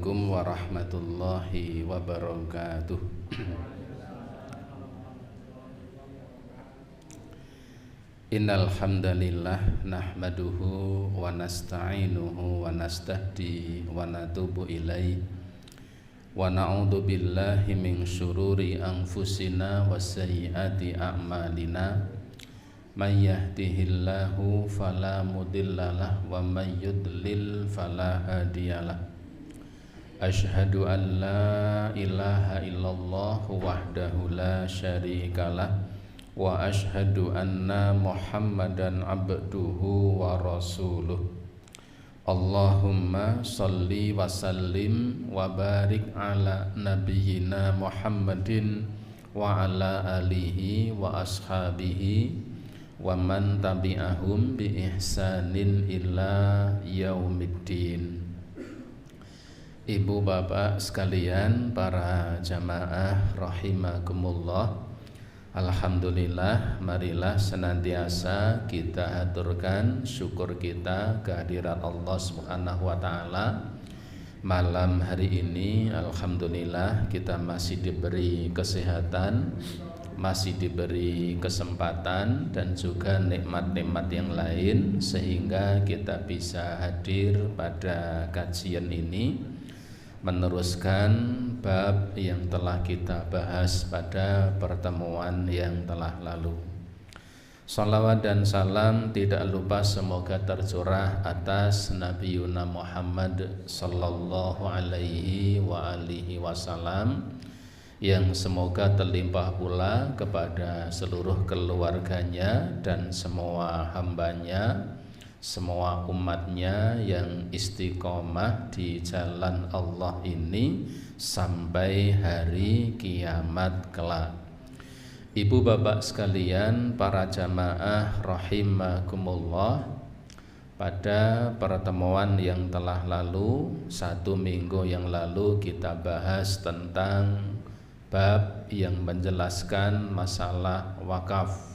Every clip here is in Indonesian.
Assalamualaikum warahmatullahi wabarakatuh. Innal hamdalillah nahmaduhu wa nasta'inuhu wa nastahdi wa natubu ilaihi wa na'udzu billahi min syururi anfusina wa sayyiati a'malina. May yahdihillahu fala mudhillalah wa may yudlil fala hadiyalah. Asyhadu an la ilaha illallah wahdahu la syarikalah wa asyhadu anna Muhammadan abduhu wa rasuluh. Allahumma sholli wa sallim wa barik ala nabiyyina Muhammadin wa ala alihi wa ashabihi wa man tabi'ahum bi ihsanin ila yaumiddin. Ibu bapak sekalian, para jamaah rahimakumullah, alhamdulillah, marilah senantiasa kita aturkan syukur kita kehadirat Allah Subhanahu wa taala. Malam hari ini alhamdulillah kita masih diberi kesehatan, masih diberi kesempatan dan juga nikmat-nikmat yang lain sehingga kita bisa hadir pada kajian ini, meneruskan bab yang telah kita bahas pada pertemuan yang telah lalu. Salawat dan salam tidak lupa semoga tercurah atas Nabi Yuna Muhammad sallallahu alaihi wa alihi wasallam, yang semoga terlimpah pula kepada seluruh keluarganya dan semua hambanya, semua umatnya yang istiqomah di jalan Allah ini sampai hari kiamat kelak. Ibu bapak sekalian, para jamaah rahimakumullah, pada pertemuan yang telah lalu, 1 minggu yang lalu, kita bahas tentang bab yang menjelaskan masalah wakaf.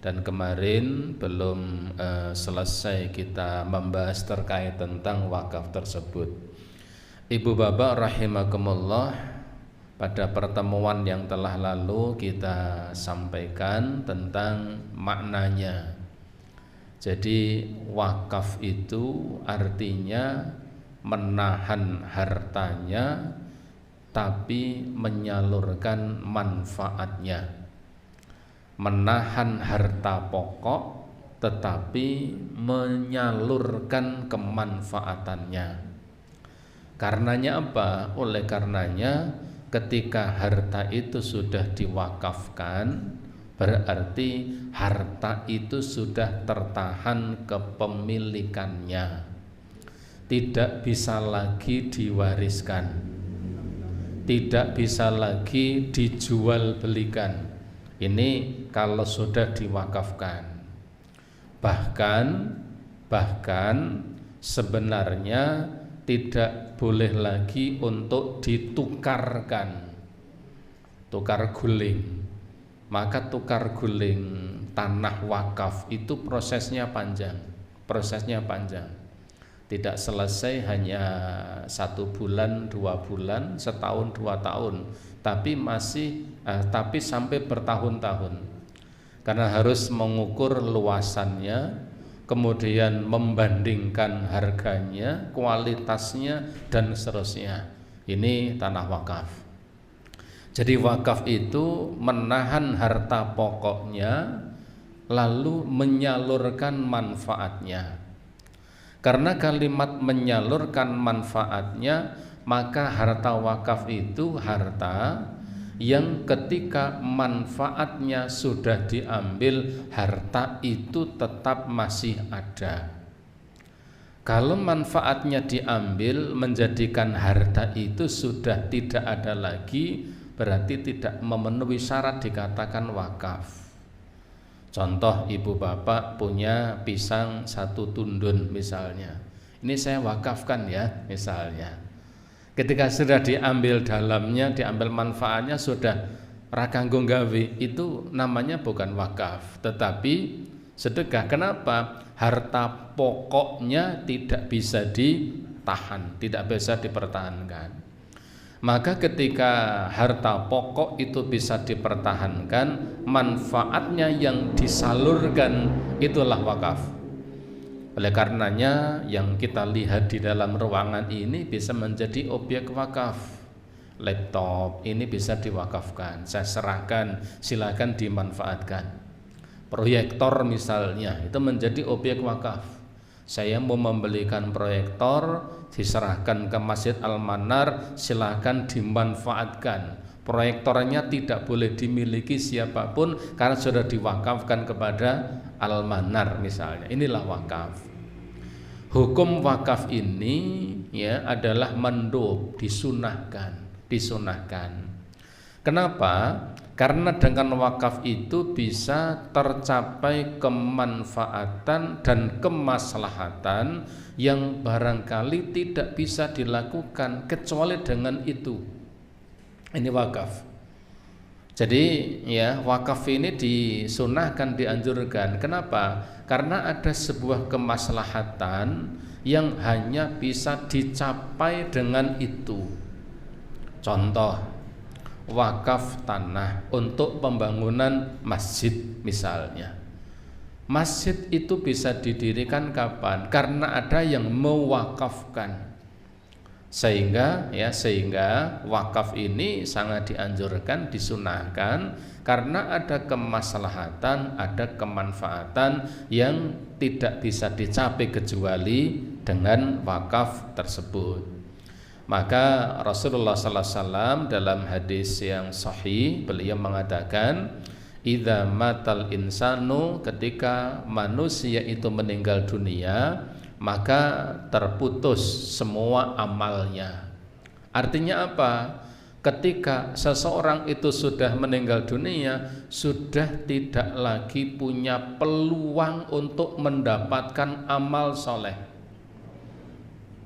Dan kemarin belum selesai kita membahas terkait tentang wakaf tersebut. Ibu bapak rahimakumullah, pada pertemuan yang telah lalu kita sampaikan tentang maknanya. Jadi wakaf itu artinya menahan hartanya tapi menyalurkan manfaatnya. Menahan harta pokok tetapi menyalurkan kemanfaatannya. Karenanya apa? Oleh karenanya ketika harta itu sudah diwakafkan, berarti harta itu sudah tertahan kepemilikannya, tidak bisa lagi diwariskan, tidak bisa lagi dijual belikan. Ini kalau sudah diwakafkan. Bahkan sebenarnya tidak boleh lagi untuk ditukarkan, tukar guling. Maka tukar guling tanah wakaf itu prosesnya panjang. Tidak selesai hanya 1 bulan, 2 bulan, setahun, 2 tahun, tapi sampai bertahun-tahun. Karena harus mengukur luasannya, kemudian membandingkan harganya, kualitasnya, dan seterusnya. Ini tanah wakaf. Jadi wakaf itu menahan harta pokoknya lalu menyalurkan manfaatnya. Karena kalimat menyalurkan manfaatnya, maka harta wakaf itu harta yang ketika manfaatnya sudah diambil, harta itu tetap masih ada. Kalau manfaatnya diambil menjadikan harta itu sudah tidak ada lagi, berarti tidak memenuhi syarat dikatakan wakaf. Contoh, ibu bapak punya pisang 1 tundun misalnya, ini saya wakafkan ya misalnya. Ketika sudah diambil dalamnya, diambil manfaatnya, sudah rakanggung gawe, itu namanya bukan wakaf tetapi sedekah. Kenapa? Harta pokoknya tidak bisa tahan, tidak bisa dipertahankan. Maka ketika harta pokok itu bisa dipertahankan, manfaatnya yang disalurkan itulah wakaf. Oleh karenanya yang kita lihat di dalam ruangan ini bisa menjadi objek wakaf. Laptop ini bisa diwakafkan, saya serahkan, silakan dimanfaatkan. Proyektor misalnya itu menjadi objek wakaf. Saya mau membelikan proyektor, diserahkan ke Masjid Al-Manar, silakan dimanfaatkan. Proyektornya tidak boleh dimiliki siapapun karena sudah diwakafkan kepada Al-Manar misalnya. Inilah wakaf. Hukum wakaf ini ya adalah mandub, disunahkan. Kenapa? Karena dengan wakaf itu bisa tercapai kemanfaatan dan kemaslahatan yang barangkali tidak bisa dilakukan kecuali dengan itu. Ini wakaf. Jadi ya wakaf ini disunahkan, dianjurkan. Kenapa? Karena ada sebuah kemaslahatan yang hanya bisa dicapai dengan itu. Contoh, wakaf tanah untuk pembangunan masjid misalnya. Masjid itu bisa didirikan kapan? Karena ada yang mewakafkan. Sehingga wakaf ini sangat dianjurkan, disunahkan karena ada kemaslahatan, ada kemanfaatan yang tidak bisa dicapai kecuali dengan wakaf tersebut. Maka Rasulullah sallallahu alaihi wasallam dalam hadis yang sahih beliau mengatakan, idza matal insanu, ketika manusia itu meninggal dunia maka terputus semua amalnya. Artinya apa? Ketika seseorang itu sudah meninggal dunia, sudah tidak lagi punya peluang untuk mendapatkan amal soleh.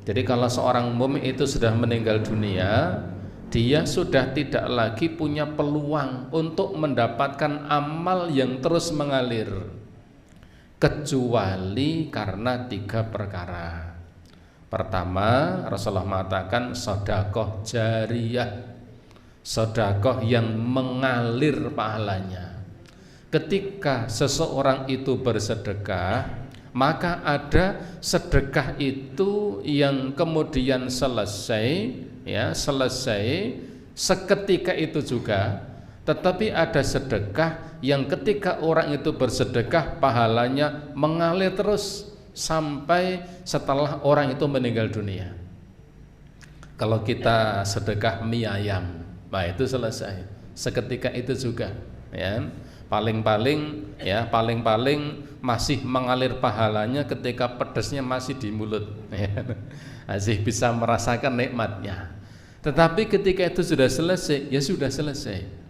Jadi kalau seorang mukmin itu sudah meninggal dunia, dia sudah tidak lagi punya peluang untuk mendapatkan amal yang terus mengalir, kecuali karena 3 perkara. Pertama, Rasulullah mengatakan sedekah jariyah, sedekah yang mengalir pahalanya. Ketika seseorang itu bersedekah, maka ada sedekah itu yang kemudian selesai seketika itu juga. Tetapi ada sedekah yang ketika orang itu bersedekah pahalanya mengalir terus sampai setelah orang itu meninggal dunia. Kalau kita sedekah mie ayam, nah itu selesai seketika itu juga, ya. Paling-paling masih mengalir pahalanya ketika pedasnya masih di mulut, ya. Masih bisa merasakan nikmatnya. Tetapi ketika itu sudah selesai, ya sudah selesai.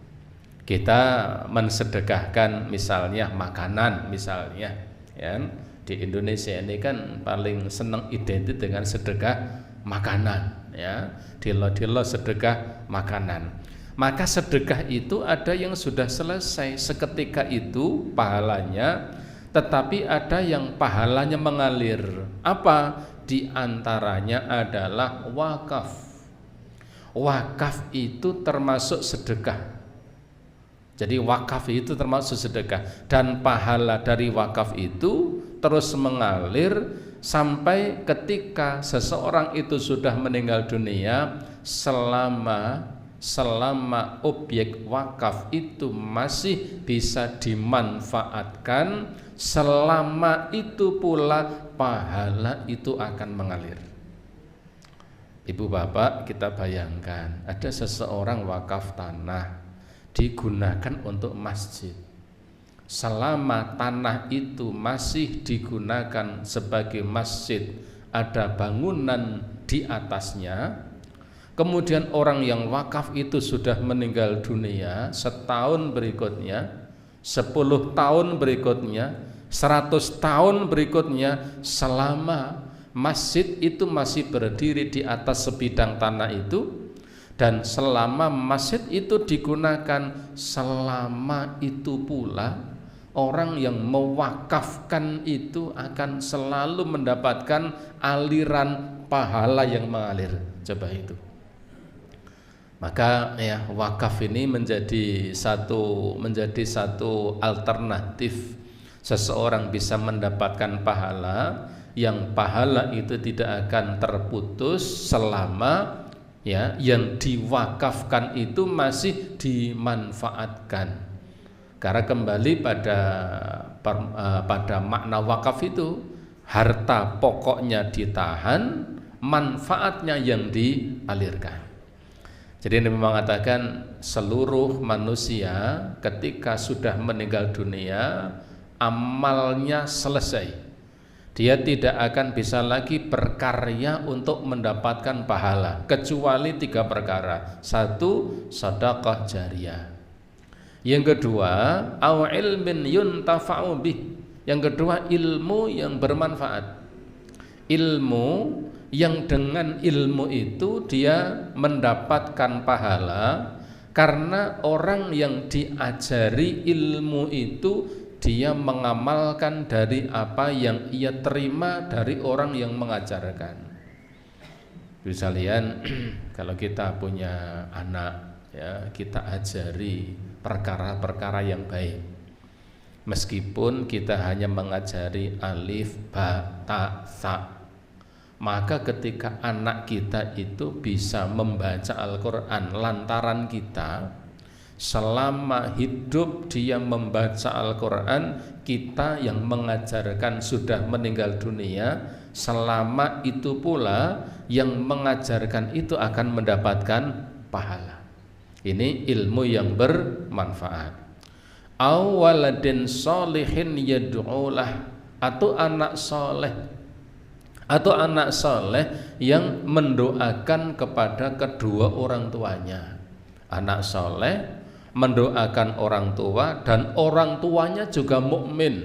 Kita mensedekahkan misalnya makanan misalnya, ya. Di Indonesia ini kan paling senang identik dengan sedekah makanan, ya. Dilo-dilo sedekah makanan. Maka sedekah itu ada yang sudah selesai seketika itu pahalanya, tetapi ada yang pahalanya mengalir. Apa? Di antaranya adalah wakaf. Wakaf itu termasuk sedekah. Jadi wakaf itu termasuk sedekah, dan pahala dari wakaf itu terus mengalir sampai ketika seseorang itu sudah meninggal dunia, selama objek wakaf itu masih bisa dimanfaatkan, selama itu pula pahala itu akan mengalir. Ibu bapak, kita bayangkan ada seseorang wakaf tanah digunakan untuk masjid. Selama tanah itu masih digunakan sebagai masjid, ada bangunan di atasnya, kemudian orang yang wakaf itu sudah meninggal dunia, setahun berikutnya, 10 tahun berikutnya, 100 tahun berikutnya, selama masjid itu masih berdiri di atas sebidang tanah itu, dan selama masjid itu digunakan, selama itu pula orang yang mewakafkan itu akan selalu mendapatkan aliran pahala yang mengalir. Coba itu. Maka ya wakaf ini menjadi satu alternatif seseorang bisa mendapatkan pahala, yang pahala itu tidak akan terputus selama ya yang diwakafkan itu masih dimanfaatkan. Karena kembali pada makna wakaf itu, harta pokoknya ditahan, manfaatnya yang dialirkan. Jadi Nabi mengatakan seluruh manusia ketika sudah meninggal dunia, amalnya selesai. Dia tidak akan bisa lagi berkarya untuk mendapatkan pahala kecuali 3 perkara. 1, sedekah jariyah. Yang kedua, au ilmin yuntafa'u bih. Yang kedua, ilmu yang bermanfaat. Ilmu yang dengan ilmu itu dia mendapatkan pahala, karena orang yang diajari ilmu itu dia mengamalkan dari apa yang ia terima dari orang yang mengajarkan. Misalnya kalau kita punya anak ya, kita ajari perkara-perkara yang baik, meskipun kita hanya mengajari alif, ba, ta, sa, maka ketika anak kita itu bisa membaca Al-Quran lantaran kita, selama hidup dia membaca Al-Quran, kita yang mengajarkan sudah meninggal dunia, selama itu pula yang mengajarkan itu akan mendapatkan pahala. Ini ilmu yang bermanfaat. Awaladin solihin yad'ulah, atau anak soleh yang mendoakan kepada kedua orang tuanya. Anak soleh mendoakan orang tua dan orang tuanya juga mukmin.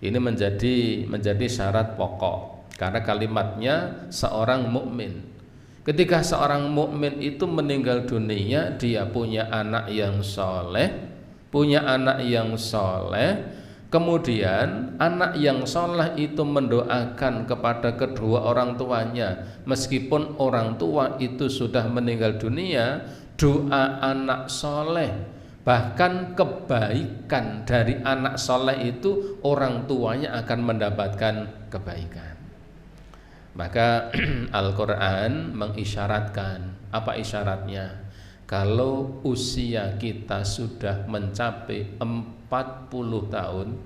Ini menjadi syarat pokok, karena kalimatnya seorang mukmin. Ketika seorang mukmin itu meninggal dunia, dia punya anak yang soleh, kemudian anak yang soleh itu mendoakan kepada kedua orang tuanya, meskipun orang tua itu sudah meninggal dunia, doa anak soleh, bahkan kebaikan dari anak soleh itu orang tuanya akan mendapatkan kebaikan. Maka Al-Quran mengisyaratkan, apa isyaratnya? Kalau usia kita sudah mencapai 40 tahun,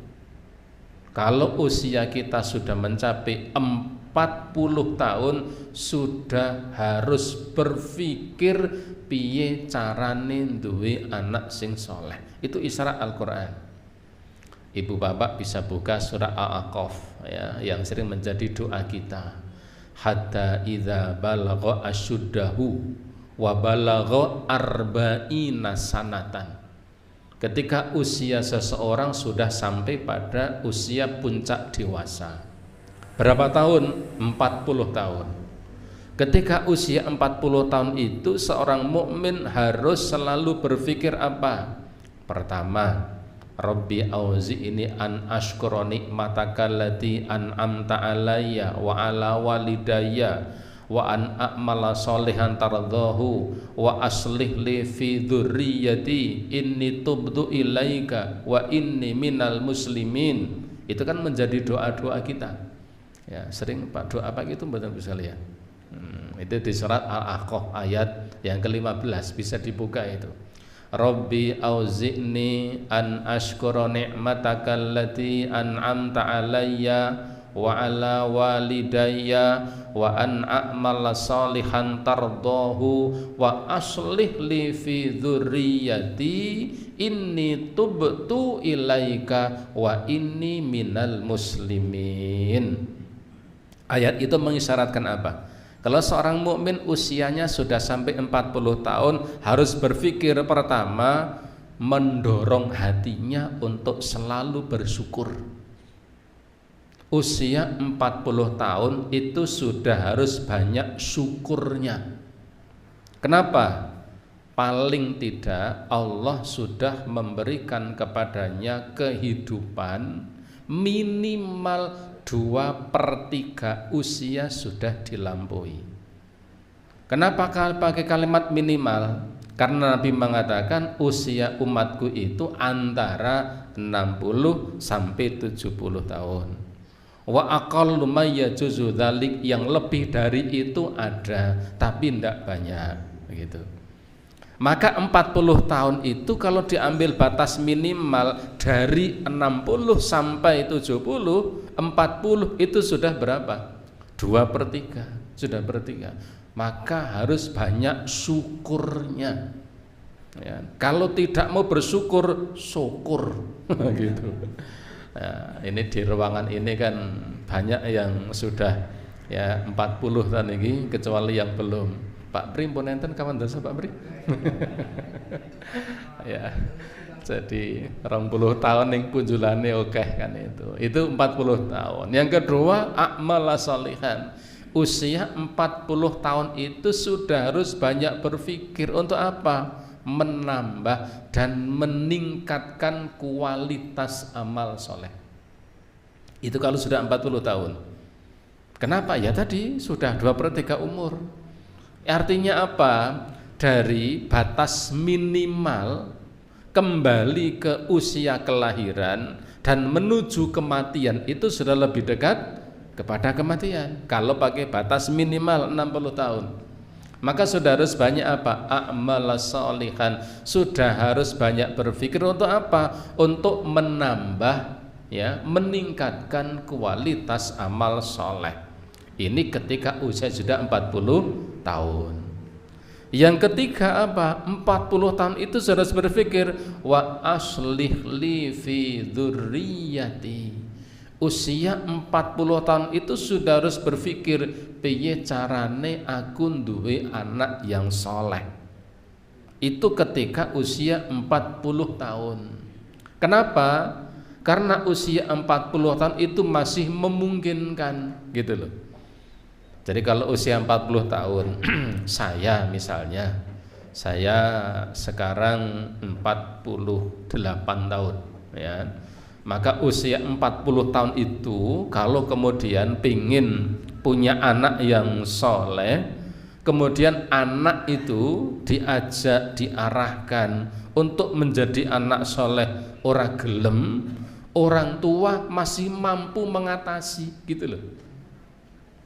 kalau usia kita sudah mencapai 40 tahun, sudah harus berpikir piye carane duwe anak sing soleh. Itu isyarat Al-Quran. Ibu bapak bisa buka surah Al-Aqaf ya, yang sering menjadi doa kita. Hatta idza balagha asyuddahu wa balagha arba'ina sanatan. Ketika usia seseorang sudah sampai pada usia puncak dewasa. Berapa tahun? 40 tahun. Ketika usia 40 tahun itu, seorang mukmin harus selalu berpikir apa? Pertama, Rabbi auzi'ni an ashkura nikmataka allati an'amta alayya wa ala walidayya wa an a'mala sholihan tardahu wa aslih li fi dzurriyyati inni tubtu ilaika wa inni minal muslimin. Itu kan menjadi doa-doa kita. Ya, sering Pak doa apa gitu mboten bisa lihat. Itu di surat Al-Aqaf ayat yang ke-15, bisa dibuka itu. Rabbi auzi'ni an ashkura ni'mataka allati an'amta alayya wa ala walidayya wa an a'mala salihan tardahu wa aslih li fi dzurriyyati inni tubtu ilaika wa inni minal muslimin. Ayat itu mengisyaratkan apa? Kalau seorang mukmin usianya sudah sampai 40 tahun, harus berpikir pertama, mendorong hatinya untuk selalu bersyukur. Usia 40 tahun itu sudah harus banyak syukurnya. Kenapa? Paling tidak Allah sudah memberikan kepadanya kehidupan minimal 2/3 usia sudah dilampaui. Kenapa pakai kalimat minimal? Karena Nabi mengatakan usia umatku itu antara 60 sampai 70 tahun. Wa aqallu ma yajuzu dzalik, yang lebih dari itu ada tapi tidak banyak begitu. Maka 40 tahun itu kalau diambil batas minimal dari 60 sampai 70, 40 itu sudah berapa? 2/3, sudah ber-3. Maka harus banyak syukurnya ya. Kalau tidak mau bersyukur, syukur gitu. Nah, ini di ruangan ini kan banyak yang sudah ya 40 tahun ini, kecuali yang belum. Pak Pri pun enten kawan dosa Pak Pri. Ya. Jadi 20 tahun yang punjulane oke kan itu. Itu 40 tahun. Yang kedua, a'mal sholihan. Usia 40 tahun itu sudah harus banyak berpikir untuk apa? Menambah dan meningkatkan kualitas amal soleh. Itu kalau sudah 40 tahun. Kenapa? Ya tadi sudah 2/3 umur. Artinya apa? Dari batas minimal kembali ke usia kelahiran dan menuju kematian itu sudah lebih dekat kepada kematian. Kalau pakai batas minimal 60 tahun, maka sudah harus banyak apa? A'mal sholihan. Sudah harus banyak berpikir untuk apa? Untuk menambah ya, meningkatkan kualitas amal soleh. Ini ketika usia sudah 40 tahun. Yang ketiga apa? 40 tahun itu sudah harus berpikir wa aslih li fi dzurriyyati. Usia 40 tahun itu sudah harus berpikir piye carane aku duwe anak yang soleh. Itu ketika usia 40 tahun. Kenapa? Karena usia 40 tahun itu masih memungkinkan gitu loh. Jadi kalau usia 40 tahun saya misalnya, saya sekarang 48 tahun ya. Maka usia 40 tahun itu kalau kemudian pingin punya anak yang soleh, kemudian anak itu diajak, diarahkan untuk menjadi anak soleh, ora gelem, orang tua masih mampu mengatasi gitu loh.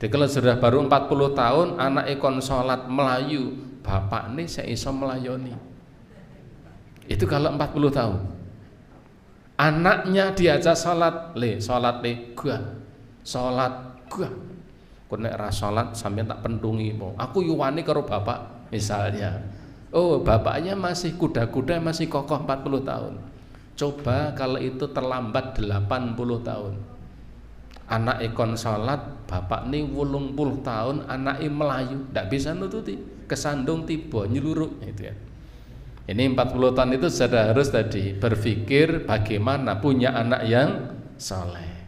Jadi kalau sudah baru 40 tahun anak ikon sholat melayu, bapak nih saya iso melayoni. Itu kalau 40 tahun. Anaknya diajak sholat gua, sholat gua. Kau nek ra sholat sampai tak pentungi mau. Aku yuwani karo bapak misalnya. Oh bapaknya masih kuda-kuda masih kokoh 40 tahun. Coba kalau itu terlambat 80 tahun. Anak ikon sholat, bapak nih 80 tahun, anak melayu, tidak bisa nututi, kesandung tiba nyeluruk gitu ya. Ini 40 tahun itu sudah harus tadi berpikir bagaimana punya anak yang soleh.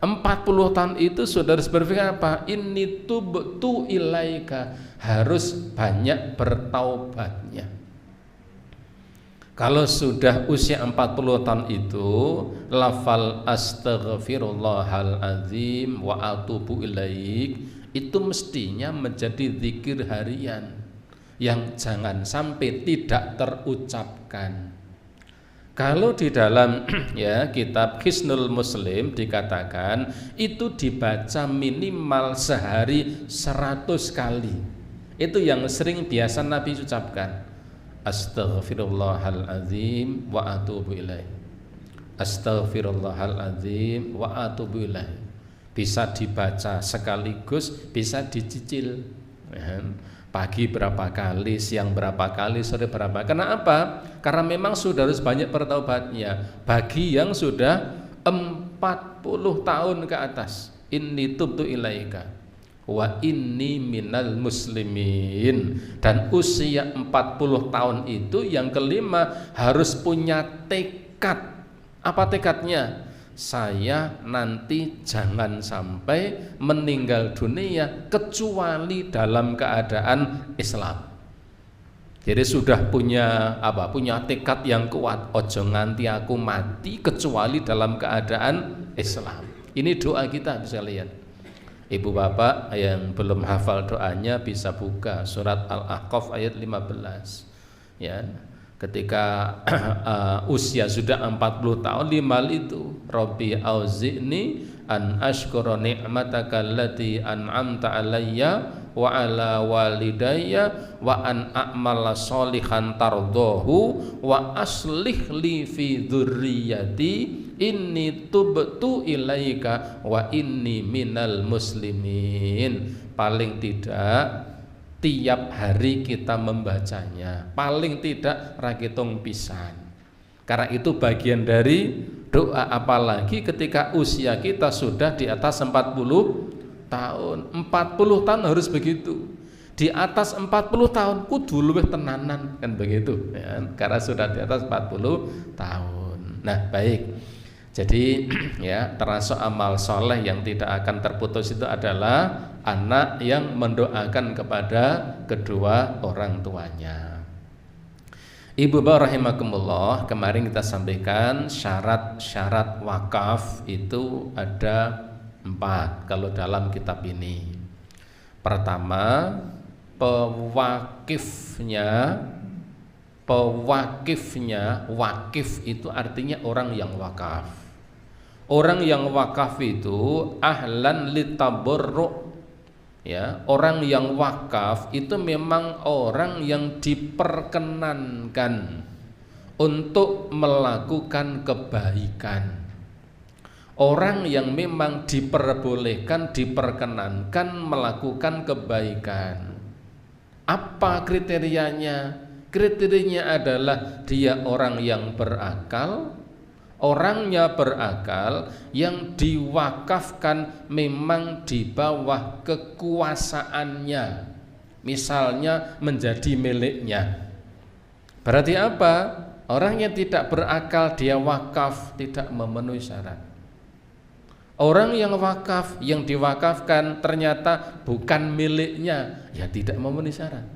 40 tahun itu sudah harus berpikir apa? Ini tubtu ilaika, harus banyak bertaubatnya. Kalau sudah usia 40 tahun itu lafal astaghfirullahal azim wa atubu ilaik, itu mestinya menjadi zikir harian yang jangan sampai tidak terucapkan. Kalau di dalam ya kitab Hisnul Muslim dikatakan itu dibaca minimal sehari 100 kali. Itu yang sering biasa Nabi ucapkan. Astaghfirullahaladzim wa atubu ilaih. Astaghfirullahaladzim wa atubu ilaih. Bisa dibaca sekaligus, bisa dicicil. Pagi berapa kali, siang berapa kali, sore berapa. Karena apa? Karena memang sudah harus banyak bertaubatnya. Bagi yang sudah 40 tahun ke atas, inni tubtu ilaika wa inni minal muslimin. Dan usia 40 tahun itu yang kelima harus punya tekad. Apa tekadnya? Saya nanti jangan sampai meninggal dunia kecuali dalam keadaan Islam. Jadi sudah punya apa? Punya tekad yang kuat. Ojo nganti aku mati kecuali dalam keadaan Islam. Ini doa kita bisa lihat. Ibu bapak yang belum hafal doanya bisa buka surat Al-Ahqaf ayat 15. Ya, ketika usia sudah 40 tahun, 5 itu Rabbi auzi'ni an ashkura ni'mataka allati an'amta alayya wa ala walidayya wa an a'mala sholihan tardahu wa aslih li fi dzurriyyati inni tubtu ilaika wa inni minal muslimin. Paling tidak tiap hari kita membacanya, paling tidak rakitung pisan. Karena itu bagian dari doa, apalagi ketika usia kita sudah di atas 40 tahun. 40 tahun harus begitu. Di atas 40 tahun kudu luwih tenanan, kan begitu ya, karena sudah di atas 40 tahun. Nah, baik. Jadi ya, termasuk amal soleh yang tidak akan terputus itu adalah anak yang mendoakan kepada kedua orang tuanya. Ibu bapak rahimakumullah, kemarin kita sampaikan syarat-syarat wakaf itu ada 4 kalau dalam kitab ini. Pertama, pewakifnya, wakif itu artinya orang yang wakaf. Orang yang wakaf itu ahlan litabarru, ya, orang yang wakaf itu memang orang yang diperkenankan untuk melakukan kebaikan. Orang yang memang diperbolehkan, diperkenankan melakukan kebaikan. Apa kriterianya? Kriterianya adalah dia orang yang berakal. Orangnya berakal, yang diwakafkan memang di bawah kekuasaannya, misalnya menjadi miliknya. Berarti apa? Orang yang tidak berakal dia wakaf tidak memenuhi syarat. Orang yang wakaf, yang diwakafkan ternyata bukan miliknya, ya tidak memenuhi syarat.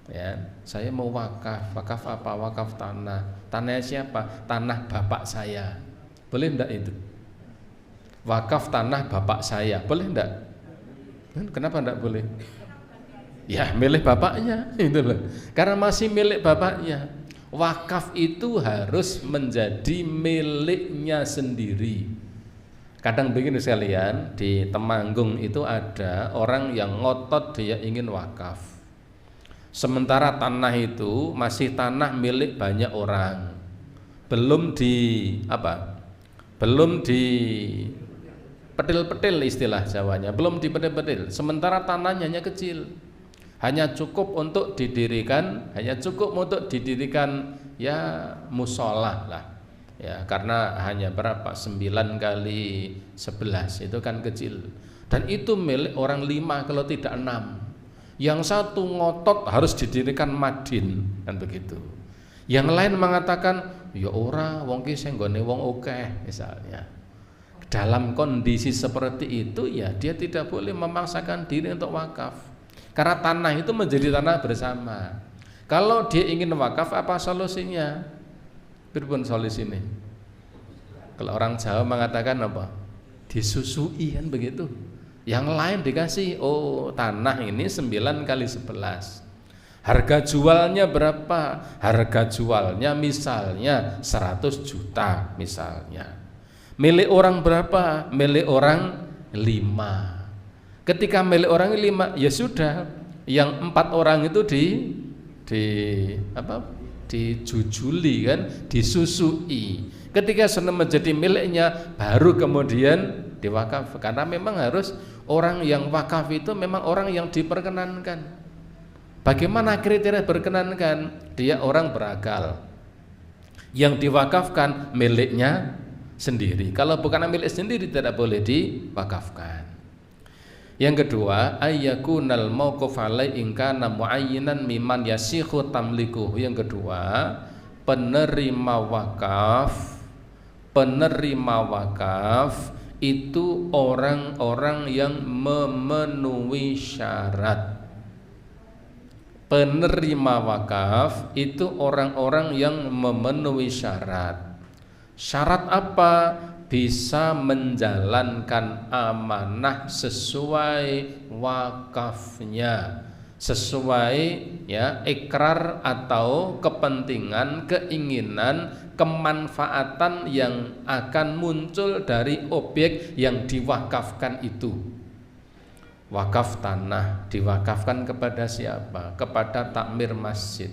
Ya, saya mau wakaf. Wakaf apa? Wakaf tanah. Tanahnya siapa? Tanah bapak saya. Boleh enggak itu? Wakaf tanah bapak saya. Boleh enggak? Kenapa enggak boleh? Ya, milik bapaknya itu loh. Karena masih milik bapaknya. Wakaf itu harus menjadi miliknya sendiri. Kadang begini sekalian, di Temanggung itu ada orang yang ngotot dia ingin wakaf. Sementara tanah itu masih tanah milik banyak orang, belum di petil-petil istilah Jawanya, belum dipetil-petil. Sementara tanahnya hanya kecil, hanya cukup untuk didirikan, ya musola lah, ya, karena hanya berapa 9 kali 11 itu kan kecil, dan itu milik orang 5 kalau tidak 6. Yang satu ngotot harus didirikan madin, kan begitu. Yang lain mengatakan ya ora, wong ki sing nggone wong akeh misalnya. Dalam kondisi seperti itu ya dia tidak boleh memaksakan diri untuk wakaf. Karena tanah itu menjadi tanah bersama. Kalau dia ingin wakaf, apa solusinya? Pripun solusine? Kalau orang Jawa mengatakan apa? Disusui, kan begitu. Yang lain dikasih, oh tanah ini 9 kali 11. Harga jualnya berapa? Harga jualnya misalnya 100 juta misalnya. Milik orang berapa? Milik orang 5. Ketika milik orang 5, ya sudah, yang 4 orang itu dijujuli, kan, disusui. Ketika sudah menjadi miliknya, baru kemudian diwakaf. Karena memang harus orang yang wakaf itu memang orang yang diperkenankan. Bagaimana kriteria berkenankan? Dia orang berakal, yang diwakafkan miliknya sendiri. Kalau bukan milik sendiri tidak boleh diwakafkan. Yang kedua, ayyakunal mauquf alai in kana muayyinan mimman yasikhu tamlikuhu. Yang kedua, penerima wakaf itu orang-orang yang memenuhi syarat. Penerima wakaf itu orang-orang yang memenuhi syarat. Syarat apa? Bisa menjalankan amanah sesuai wakafnya, sesuai ya ikrar atau kepentingan, keinginan, kemanfaatan yang akan muncul dari objek yang diwakafkan itu. Wakaf tanah diwakafkan kepada siapa? Kepada takmir masjid.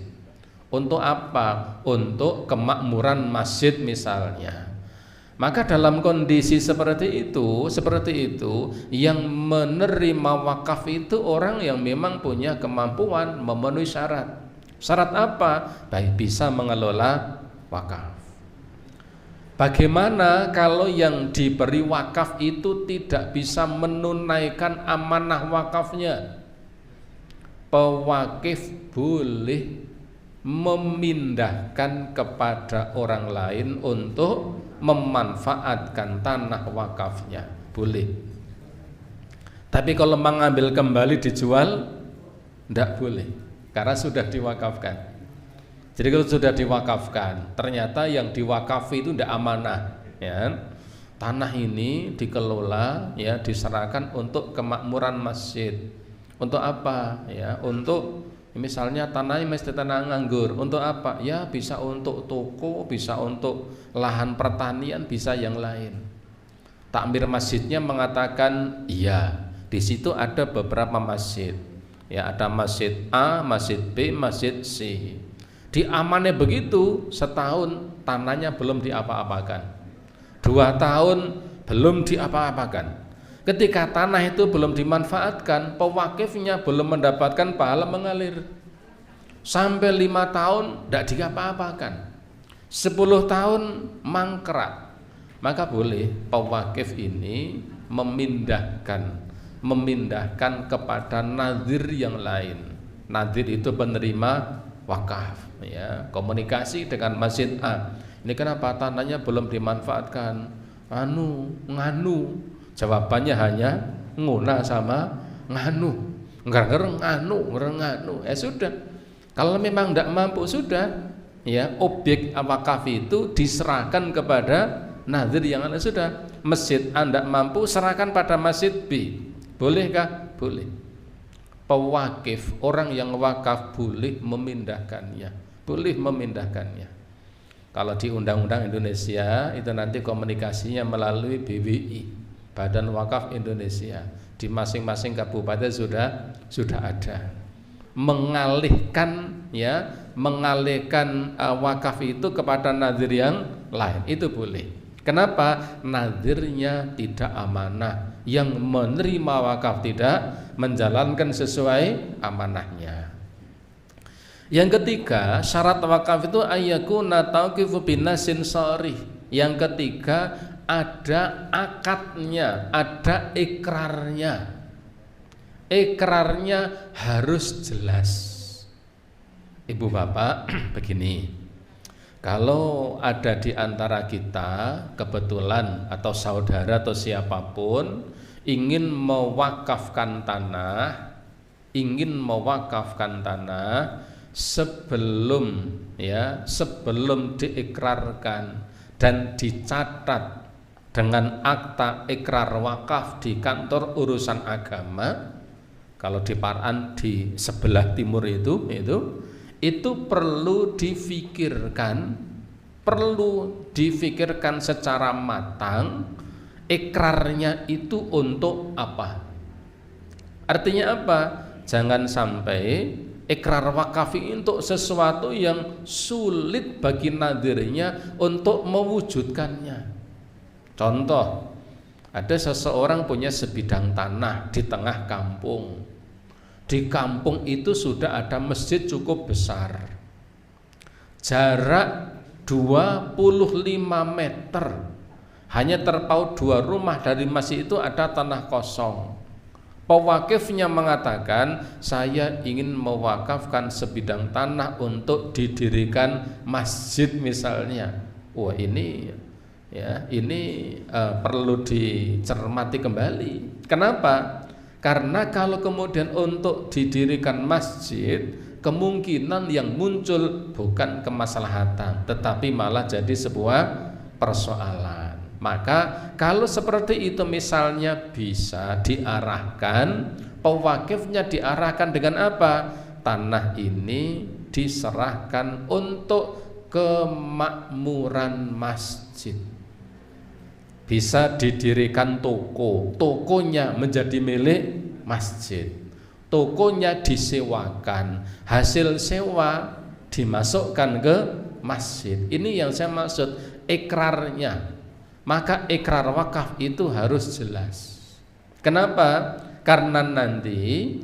Untuk apa? Untuk kemakmuran masjid misalnya. Maka dalam kondisi seperti itu, yang menerima wakaf itu orang yang memang punya kemampuan memenuhi syarat. Syarat apa? Baik bisa mengelola wakaf. Bagaimana kalau yang diberi wakaf itu tidak bisa menunaikan amanah wakafnya? Pewakif boleh memindahkan kepada orang lain untuk memanfaatkan tanah wakafnya, boleh. Tapi kalau mengambil kembali dijual, tidak boleh, karena sudah diwakafkan. Jadi kalau sudah diwakafkan, ternyata yang diwakafi itu tidak amanah, ya. Tanah ini dikelola, ya, diserahkan untuk kemakmuran masjid. Untuk apa? Ya, untuk misalnya tanahnya mesti tanah nganggur. Untuk apa? Ya bisa untuk toko, bisa untuk lahan pertanian, bisa yang lain. Takmir masjidnya mengatakan iya. Di situ ada beberapa masjid. Ya, ada masjid A, masjid B, masjid C. Diamannya begitu, setahun tanahnya belum diapa-apakan. 2 tahun belum diapa-apakan. Ketika tanah itu belum dimanfaatkan, pewakifnya belum mendapatkan pahala mengalir. Sampai 5 tahun tidak diapa-apakan, 10 tahun mangkrak. Maka boleh pewakif ini memindahkan kepada nadir yang lain. Nadir itu penerima wakaf, ya, komunikasi dengan masjid A. Ini kenapa tanahnya belum dimanfaatkan? Nganu. Jawabannya hanya nguna sama nganu. Nganu. Sudah. Kalau memang tidak mampu, sudah, ya, objek wakaf itu diserahkan kepada nadir yang lain. Sudah. Masjid A tidak mampu, serahkan pada masjid B. Bolehkah? Boleh. Pewakif, orang yang wakaf boleh memindahkannya. Kalau di Undang-Undang Indonesia itu nanti komunikasinya melalui BWI, Badan Wakaf Indonesia. Di masing-masing kabupaten sudah ada. Mengalihkan wakaf itu kepada nadir yang lain, itu boleh. Kenapa? Nadirnya tidak amanah. Yang menerima wakaf tidak menjalankan sesuai amanahnya. Yang ketiga, syarat wakaf itu ayyakuna tauqifu binasin sharih. Yang ketiga, ada akadnya, ada ikrarnya. Ikrarnya harus jelas. Ibu bapak, begini, kalau ada di antara kita kebetulan atau saudara atau siapapun ingin mewakafkan tanah, sebelum diikrarkan dan dicatat dengan akta ikrar wakaf di kantor urusan agama, kalau di Paran di sebelah timur itu perlu difikirkan secara matang. Ikrarnya itu untuk apa? Artinya apa? Jangan sampai ikrar wakaf untuk sesuatu yang sulit bagi nadirnya untuk mewujudkannya. Contoh, ada seseorang punya sebidang tanah di tengah kampung. Di kampung itu sudah ada masjid cukup besar, jarak 25 meter, hanya terpaut 2 rumah dari masjid itu ada tanah kosong. Pewakifnya mengatakan, saya ingin mewakafkan sebidang tanah untuk didirikan masjid misalnya. Wah, ini perlu dicermati kembali. Kenapa? Karena kalau kemudian untuk didirikan masjid, kemungkinan yang muncul bukan kemaslahatan, tetapi malah jadi sebuah persoalan. Maka kalau seperti itu misalnya bisa diarahkan, pewakifnya diarahkan dengan apa? Tanah ini diserahkan untuk kemakmuran masjid. Bisa didirikan toko, tokonya menjadi milik masjid. Tokonya disewakan, hasil sewa dimasukkan ke masjid. Ini yang saya maksud ikrarnya. Maka ikrar wakaf itu harus jelas. Kenapa? Karena nanti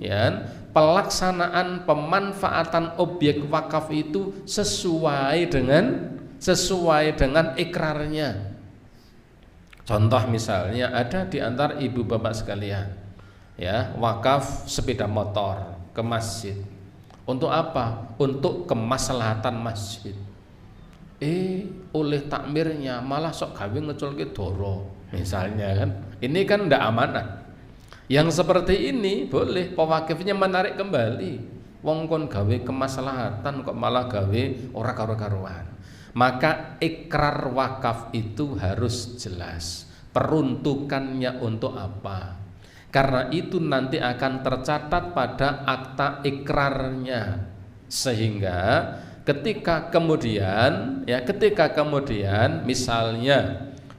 ya pelaksanaan pemanfaatan objek wakaf itu sesuai dengan ikrarnya. Contoh misalnya ada di antara ibu bapak sekalian, ya, wakaf sepeda motor ke masjid. Untuk apa? Untuk kemaslahatan masjid. Oleh takmirnya malah sok gawe ngeculke doro misalnya kan. Ini kan ndak amanah. Yang seperti ini boleh pewakifnya menarik kembali. Wong kon gawe kemaslahatan kok malah gawe ora karo-karuan. Maka ikrar wakaf itu harus jelas. Peruntukannya untuk apa? Karena itu nanti akan tercatat pada akta ikrarnya. Sehingga ketika kemudian misalnya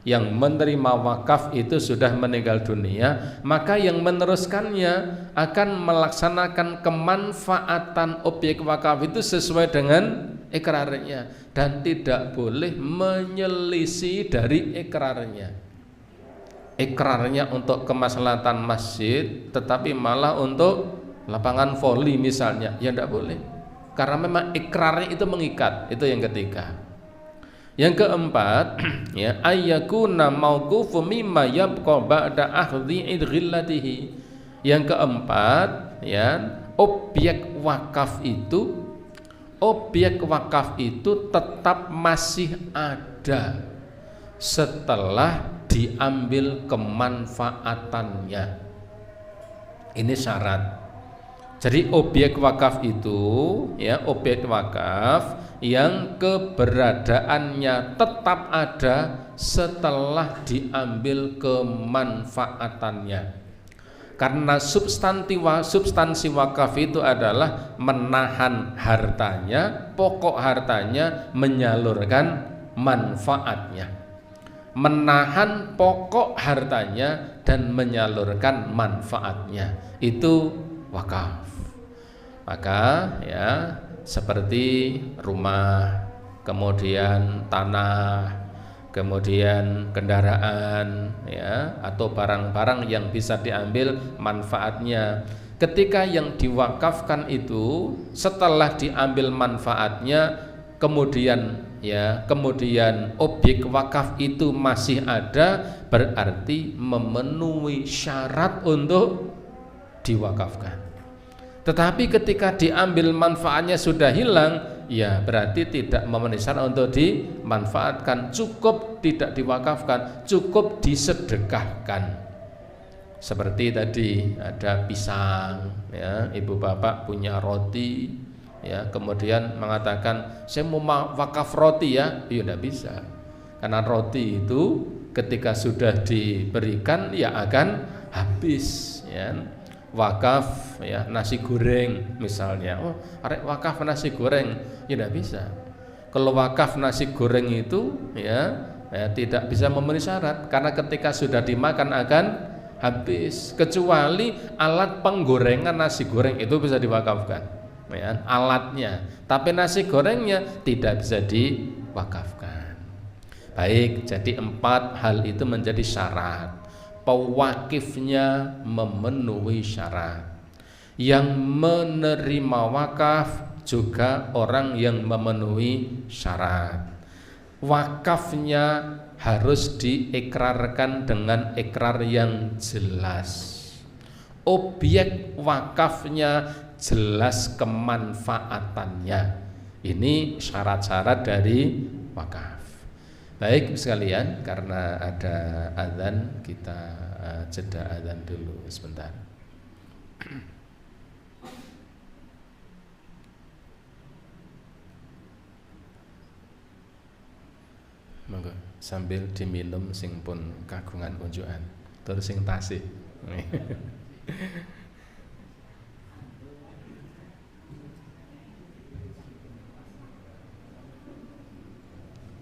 yang menerima wakaf itu sudah meninggal dunia, maka yang meneruskannya akan melaksanakan kemanfaatan objek wakaf itu sesuai dengan ikrarnya dan tidak boleh menyelisih dari ikrarnya. Ikrarnya untuk kemaslahatan masjid tetapi malah untuk lapangan voli misalnya, ya tidak boleh. Karena memang ikrarnya itu mengikat, itu yang ketiga. Yang keempat, ya, ayyakuna mauqufu mimma yabqa ba'da akhdhi idghillatihi. Yang keempat, ya, objek wakaf itu tetap masih ada setelah diambil kemanfaatannya. Ini syarat. Jadi objek wakaf itu, ya, objek wakaf yang keberadaannya tetap ada setelah diambil kemanfaatannya. Karena substansi wakaf itu adalah menahan hartanya, pokok hartanya menyalurkan manfaatnya. Menahan pokok hartanya dan menyalurkan manfaatnya. Itu wakaf. Maka ya seperti rumah, kemudian tanah, kemudian kendaraan, ya, atau barang-barang yang bisa diambil manfaatnya. Ketika yang diwakafkan itu setelah diambil manfaatnya, kemudian objek wakaf itu masih ada, berarti memenuhi syarat untuk diwakafkan. Tetapi ketika diambil manfaatnya sudah hilang, ya berarti tidak memenuhi syarat untuk dimanfaatkan. Cukup tidak diwakafkan, cukup disedekahkan. Seperti tadi ada pisang, ya, ibu bapak punya roti, ya, kemudian mengatakan saya mau wakaf roti ya, tidak bisa. Karena roti itu ketika sudah diberikan ya akan habis, ya. Wakaf, ya, nasi goreng misalnya, arek wakaf nasi goreng, ya tidak bisa. Kalau wakaf nasi goreng itu ya tidak bisa memenuhi syarat, karena ketika sudah dimakan akan habis, kecuali alat penggorengan nasi goreng itu bisa diwakafkan, ya, alatnya, tapi nasi gorengnya tidak bisa diwakafkan. Baik, jadi 4 hal itu menjadi syarat. Pewakifnya memenuhi syarat. Yang menerima wakaf juga orang yang memenuhi syarat. Wakafnya harus diikrarkan dengan ikrar yang jelas. Objek wakafnya jelas kemanfaatannya. Ini syarat-syarat dari wakaf. Baik sekalian, karena ada azan kita jeda azan dulu sebentar. Monggo sambil diminum sing pun kagungan unjukan. Terus sing tasih.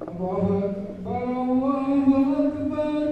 Allahu Akbar, Allahu Akbar.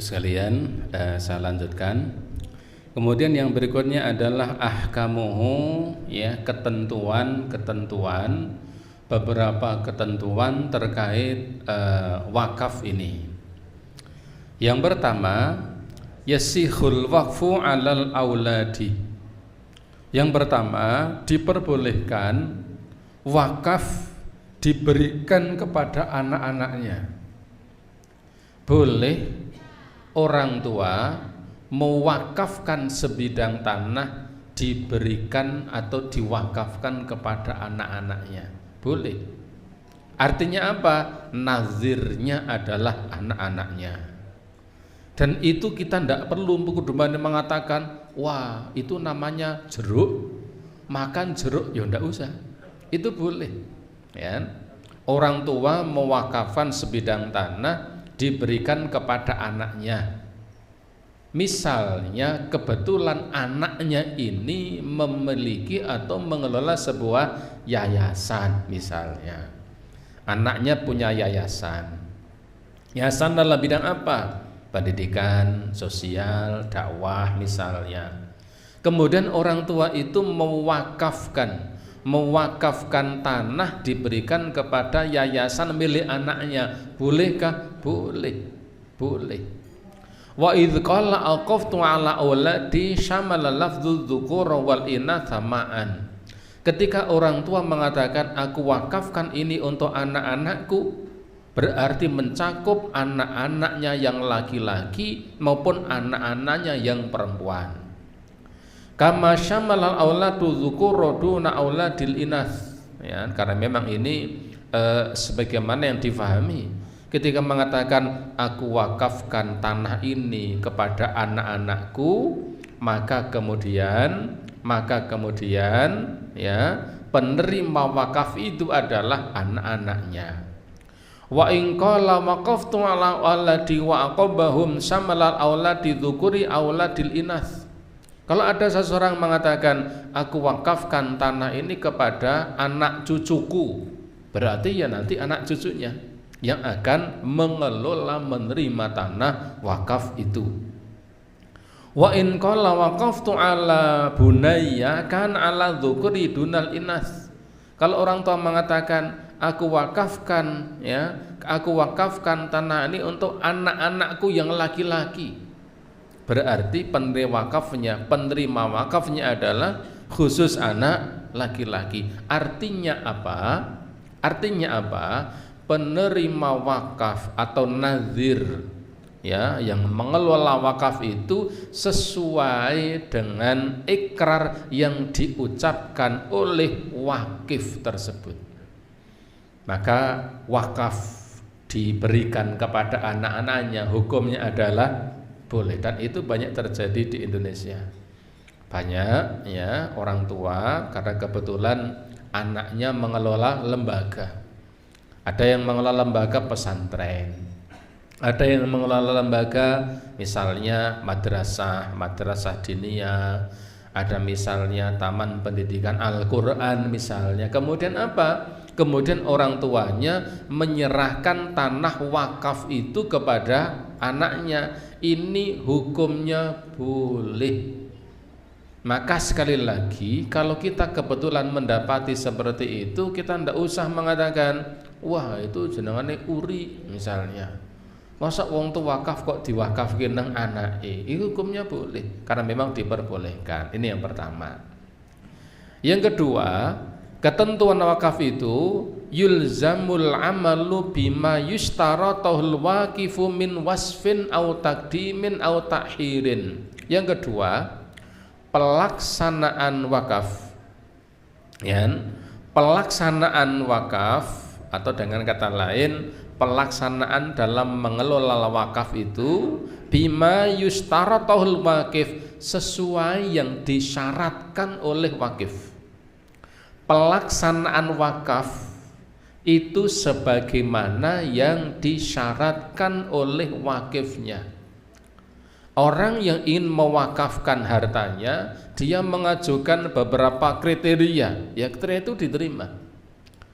Sekalian, saya lanjutkan. Kemudian yang berikutnya adalah ahkamuhu, ya, ketentuan beberapa ketentuan terkait wakaf ini. Yang pertama, yasihul waqfu 'alal auladi. Yang pertama, diperbolehkan wakaf diberikan kepada anak-anaknya. Boleh orang tua mewakafkan sebidang tanah diberikan atau diwakafkan kepada anak-anaknya. Boleh. Artinya apa? Nazirnya adalah anak-anaknya. Dan itu kita tidak perlu mengatakan, wah itu namanya jeruk, makan jeruk, ya tidak usah. Itu boleh, ya. Orang tua mewakafkan sebidang tanah diberikan kepada anaknya. Misalnya kebetulan anaknya ini memiliki atau mengelola sebuah yayasan, misalnya anaknya punya yayasan. Yayasan dalam bidang apa? Pendidikan, sosial, dakwah misalnya. Kemudian orang tua itu mewakafkan tanah diberikan kepada yayasan milik anaknya. Bolehkah? Boleh. Wa idz qala aqaftu ala auladi syamala lafdzu dzukura wal inatha ma'an. Ketika orang tua mengatakan aku wakafkan ini untuk anak-anakku, berarti mencakup anak-anaknya yang laki-laki maupun anak-anaknya yang perempuan. Kama syamalal auladu dzukura duna auladil inas, ya, karena memang ini sebagaimana yang difahami ketika mengatakan aku wakafkan tanah ini kepada anak-anakku, maka kemudian ya penerima wakaf itu adalah anak-anaknya. Wa in qala waqaftu ala auladi wa aqabahum syamalal auladi dzukuri auladil inas. Kalau ada seseorang mengatakan aku wakafkan tanah ini kepada anak cucuku, berarti ya nanti anak cucunya yang akan mengelola menerima tanah wakaf itu. Wa in qala waqaftu ala bunayya kan ala dzukuri dunal inas. Kalau orang tua mengatakan aku wakafkan tanah ini untuk anak-anakku yang laki-laki, berarti penerima wakafnya adalah khusus anak laki-laki. Artinya apa? Penerima wakaf atau nazir, ya, yang mengelola wakaf itu sesuai dengan ikrar yang diucapkan oleh wakif tersebut. Maka wakaf diberikan kepada anak-anaknya, hukumnya adalah boleh, dan itu banyak terjadi di Indonesia. Banyak, ya, orang tua karena kebetulan anaknya mengelola lembaga. Ada yang mengelola lembaga pesantren, ada yang mengelola lembaga misalnya madrasah diniyah, ada misalnya taman pendidikan Al-Quran misalnya. Kemudian apa? Kemudian orang tuanya menyerahkan tanah wakaf itu kepada anaknya. Ini hukumnya boleh. Maka sekali lagi, kalau kita kebetulan mendapati seperti itu, kita tidak usah mengatakan, wah itu jenengane uri misalnya. Masa wong tu wakaf kok diwakafkan nang anake? Itu hukumnya boleh, karena memang diperbolehkan. Ini yang pertama. Yang kedua, ketentuan wakaf itu yulzamul amalu bima yushtaratuhul waqifu min wasfin au taqdimin au ta'khirin. Yang kedua, pelaksanaan wakaf, ya, pelaksanaan wakaf atau dengan kata lain pelaksanaan dalam mengelola wakaf itu bima yushtaratuhul waqif, sesuai yang disyaratkan oleh wakif. Pelaksanaan wakaf itu sebagaimana yang disyaratkan oleh wakifnya. Orang yang ingin mewakafkan hartanya, dia mengajukan beberapa kriteria, ya kriteria itu diterima,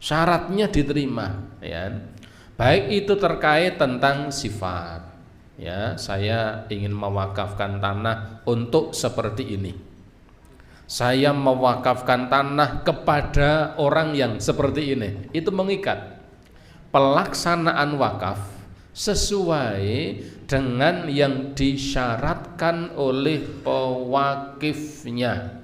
syaratnya diterima, ya. Baik itu terkait tentang sifat, ya, saya ingin mewakafkan tanah untuk seperti ini, saya mewakafkan tanah kepada orang yang seperti ini, itu mengikat. Pelaksanaan wakaf sesuai dengan yang disyaratkan oleh pewakifnya.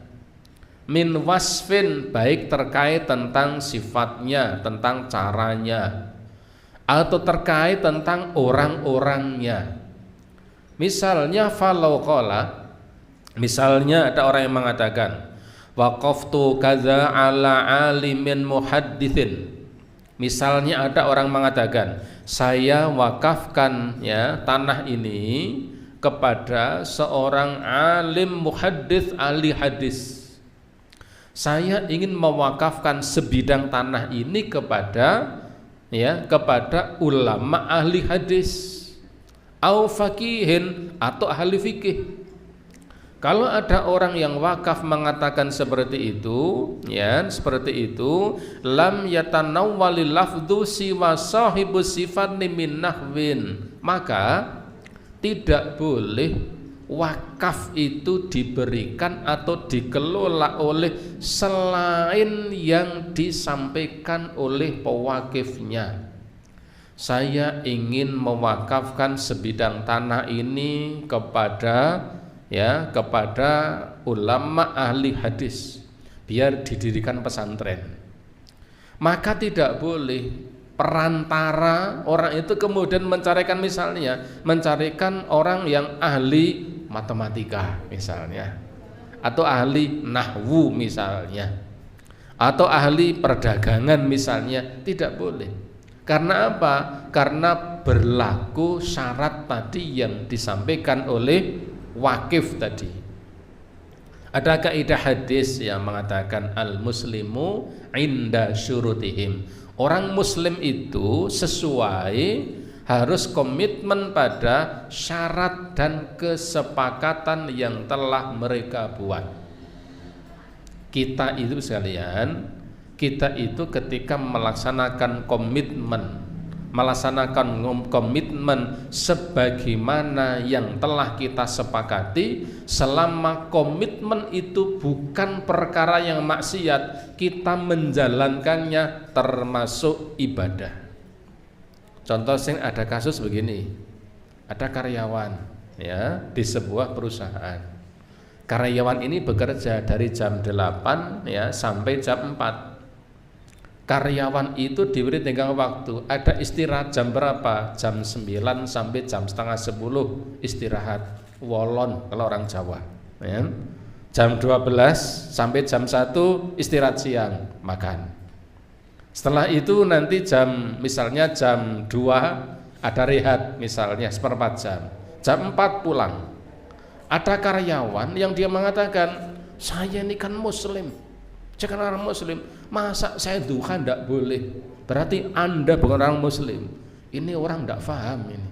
Min wasfin, baik terkait tentang sifatnya, tentang caranya, atau terkait tentang orang-orangnya. Misalnya falau qala, misalnya ada orang yang mengatakan waqaftu kaza ala alimin muhaddithin. Misalnya ada orang mengatakan, saya wakafkan, ya, tanah ini kepada seorang alim muhaddits, ahli hadis. Saya ingin mewakafkan sebidang tanah ini kepada, ya, kepada ulama ahli hadis, au faqihin, atau ahli fikih. Kalau ada orang yang wakaf mengatakan seperti itu, ya, seperti itu, lam yatanawwalil lafdhu siwa sahibus sifat min nahwin, maka tidak boleh wakaf itu diberikan atau dikelola oleh selain yang disampaikan oleh pewakifnya. Saya ingin mewakafkan sebidang tanah ini kepada, ya, kepada ulama ahli hadis biar didirikan pesantren. Maka tidak boleh perantara orang itu kemudian mencarikan, misalnya mencarikan orang yang ahli matematika misalnya, atau ahli nahwu misalnya, atau ahli perdagangan misalnya. Tidak boleh. Karena apa? Karena berlaku syarat tadi yang disampaikan oleh wakif tadi. Ada kaidah hadis yang mengatakan al-muslimu inda syurutihim. Orang muslim itu sesuai, harus komitmen pada syarat dan kesepakatan yang telah mereka buat. Kita itu sekalian, kita itu ketika melaksanakan komitmen sebagaimana yang telah kita sepakati, selama komitmen itu bukan perkara yang maksiat, kita menjalankannya termasuk ibadah. Contoh sing ada kasus begini, ada karyawan, ya di sebuah perusahaan. Karyawan ini bekerja dari jam 8 ya sampai jam 4. Karyawan itu diberi tenggang waktu, ada istirahat jam berapa? Jam 9 sampai jam setengah 10 istirahat, wolon kalau orang Jawa ya. Jam 12 sampai jam 1 istirahat siang, makan. Setelah itu nanti misalnya jam 2 ada rehat, misalnya seperempat jam. Jam 4 pulang. Ada karyawan yang dia mengatakan, saya ini kan muslim, jangan orang muslim, masa saya duha tidak boleh? Berarti Anda bukan orang muslim. Ini orang tidak paham ini.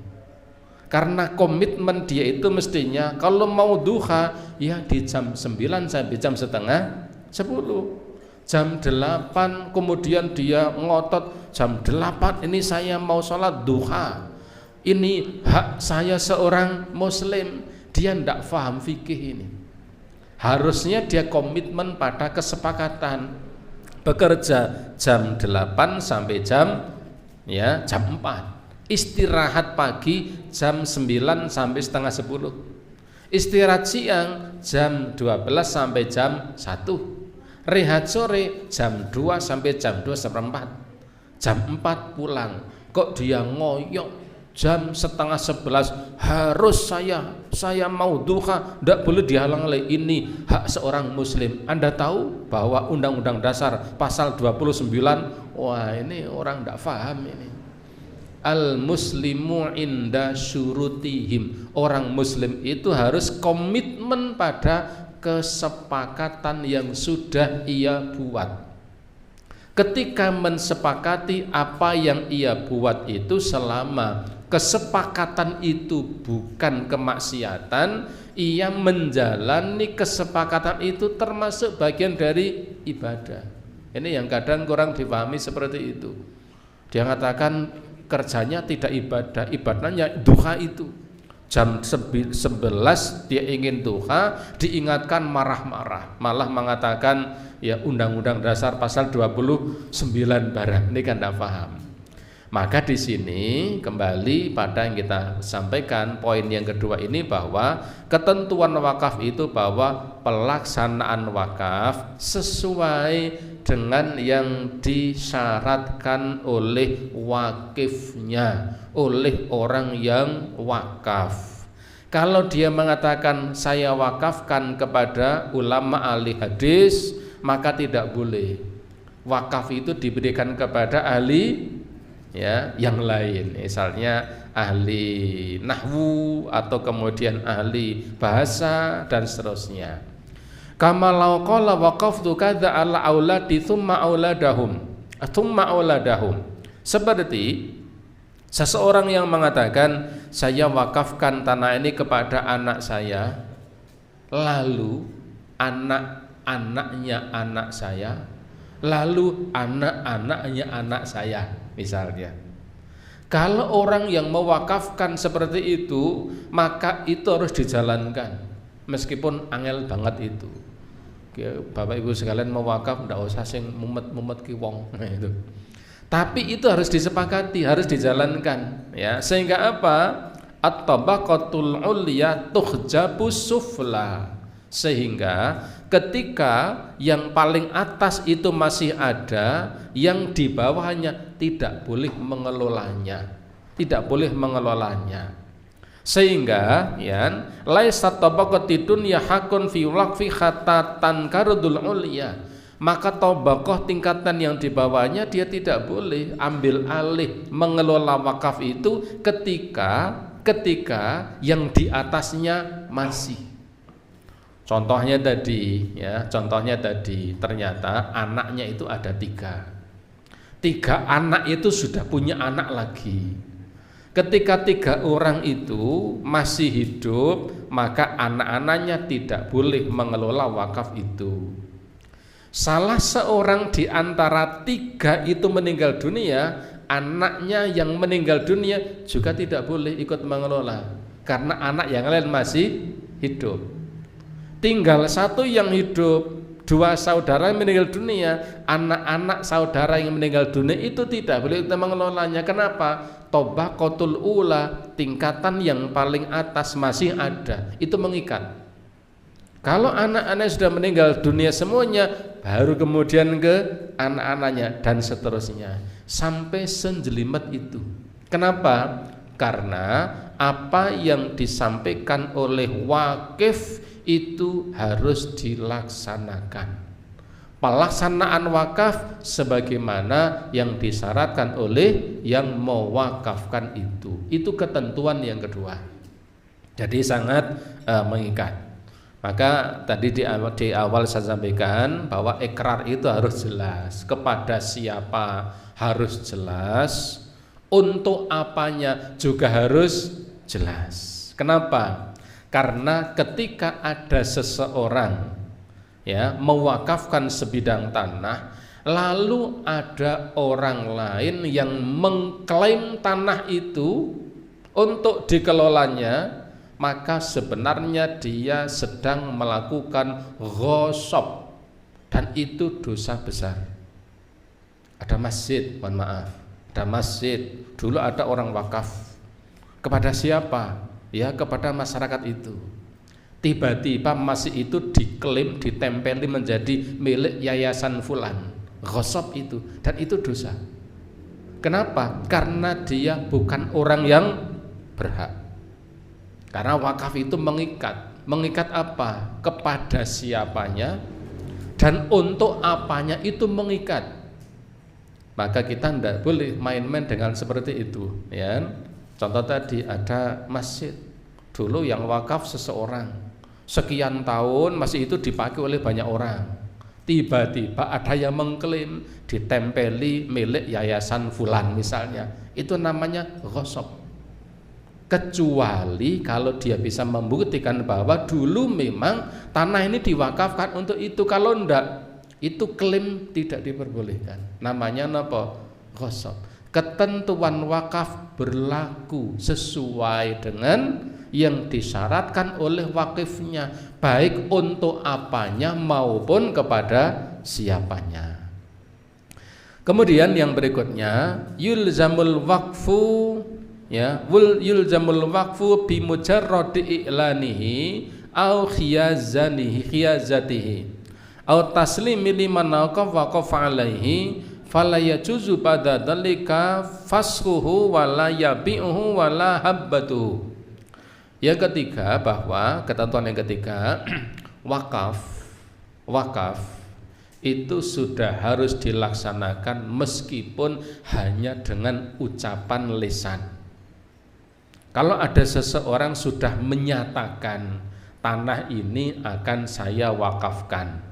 Karena komitmen dia itu mestinya kalau mau duha ya di jam 9 sampai jam setengah 10. Jam 8 kemudian dia ngotot jam 8 ini saya mau sholat duha. Ini hak saya seorang muslim. Dia tidak paham fikih ini. Harusnya dia komitmen pada kesepakatan bekerja jam 8 sampai jam 4, istirahat pagi jam 9 sampai setengah 10, istirahat siang jam 12 sampai jam 1, rehat sore jam 2 sampai jam 2 seperempat, jam 4 pulang. Kok dia ngoyok jam setengah 11 harus saya mau duha, tidak boleh dihalang oleh ini hak seorang muslim. Anda tahu bahwa Undang-Undang Dasar pasal 29, wah ini orang tidak paham ini. Al muslimu inda syurutihim, orang muslim itu harus komitmen pada kesepakatan yang sudah ia buat. Ketika mensepakati apa yang ia buat itu, selama kesepakatan itu bukan kemaksiatan, ia menjalani kesepakatan itu termasuk bagian dari ibadah. Ini yang kadang kurang dipahami seperti itu. Dia mengatakan kerjanya tidak ibadah, ibadahnya duha itu. Jam 11 dia ingin duha, diingatkan marah-marah, malah mengatakan ya Undang-Undang Dasar pasal 29 barang. Ini kan tidak paham. Maka di sini kembali pada yang kita sampaikan, poin yang kedua ini, bahwa ketentuan wakaf itu bahwa pelaksanaan wakaf sesuai dengan yang disyaratkan oleh wakifnya, oleh orang yang wakaf. Kalau dia mengatakan saya wakafkan kepada ulama ahli hadis, maka tidak boleh. Wakaf itu diberikan kepada ahli yang lain, misalnya ahli nahwu atau kemudian ahli bahasa dan seterusnya. Kama law qala waqaftu kadza ala auladi thumma auladahum. Seperti seseorang yang mengatakan saya wakafkan tanah ini kepada anak saya, lalu anak-anaknya anak saya, lalu anak-anaknya anak saya, misalnya. Kalau orang yang mewakafkan seperti itu, maka itu harus dijalankan, meskipun angel banget itu. Bapak Ibu sekalian mewakaf ndak usah sing mumet-mumet ki wong, nah itu. Tapi itu harus disepakati, harus dijalankan, ya. Sehingga apa? At-tabaqatul ulya tuhjabus sufla. Sehingga ketika yang paling atas itu masih ada, yang di bawahnya tidak boleh mengelolanya, sehingga laisa tabaqati dunya hakun fi waqfi hatta tankarudul ulya, maka tabaqah tingkatan yang di bawahnya dia tidak boleh ambil alih mengelola wakaf itu ketika yang di atasnya masih. Contohnya tadi ternyata anaknya itu ada tiga anak itu sudah punya anak lagi. Ketika 3 orang itu masih hidup, maka anak-anaknya tidak boleh mengelola wakaf itu. Salah seorang di antara 3 itu meninggal dunia, anaknya yang meninggal dunia juga tidak boleh ikut mengelola, karena anak yang lain masih hidup. Tinggal 1 yang hidup, dua saudara yang meninggal dunia, anak-anak saudara yang meninggal dunia itu tidak boleh kita mengelolanya. Kenapa? Tobaqatul ula, tingkatan yang paling atas masih ada, itu mengikat. Kalau anak-anak sudah meninggal dunia semuanya, baru kemudian ke anak-anaknya dan seterusnya sampai senjelimet itu. Kenapa? Karena apa yang disampaikan oleh wakif itu harus dilaksanakan. Pelaksanaan wakaf sebagaimana yang disyaratkan oleh yang mewakafkan itu ketentuan yang kedua. Jadi sangat mengikat. Maka tadi di awal saya sampaikan bahwa ikrar itu harus jelas, kepada siapa harus jelas, untuk apanya juga harus jelas. Kenapa? Karena ketika ada seseorang mewakafkan sebidang tanah, lalu ada orang lain yang mengklaim tanah itu untuk dikelolanya, maka sebenarnya dia sedang melakukan ghosab, dan itu dosa besar. Ada masjid, mohon maaf, ada masjid, dulu ada orang wakaf. Kepada siapa? Ya, kepada masyarakat itu. Tiba-tiba masjid itu diklaim, ditempeli menjadi milik yayasan fulan, ghosab itu, dan itu dosa. Kenapa? Karena dia bukan orang yang berhak. Karena wakaf itu mengikat. Mengikat apa? Kepada siapanya dan untuk apanya itu mengikat. Maka kita tidak boleh main-main dengan seperti itu, ya. Contoh tadi ada masjid dulu yang wakaf seseorang, sekian tahun masjid itu dipakai oleh banyak orang. Tiba-tiba ada yang mengklaim ditempeli milik yayasan fulan misalnya, itu namanya ghosab. Kecuali kalau dia bisa membuktikan bahwa dulu memang tanah ini diwakafkan untuk itu. Kalau enggak, itu klaim tidak diperbolehkan. Namanya apa? Ghosab. Ketentuan wakaf berlaku sesuai dengan yang disyaratkan oleh wakifnya, baik untuk apanya maupun kepada siapanya. Kemudian yang berikutnya, yulzamul waqfu, ya, yulzamul waqfu bi mujarradi i'lanihi au khiyazatihi au taslimi liman waqafa alaihi fala yajuzu pada dzalika fasquhu wala yabi'uhu wala habbatuhu. Yang ketiga, bahwa ketentuan yang ketiga, wakaf itu sudah harus dilaksanakan meskipun hanya dengan ucapan lisan. Kalau ada seseorang sudah menyatakan tanah ini akan saya wakafkan,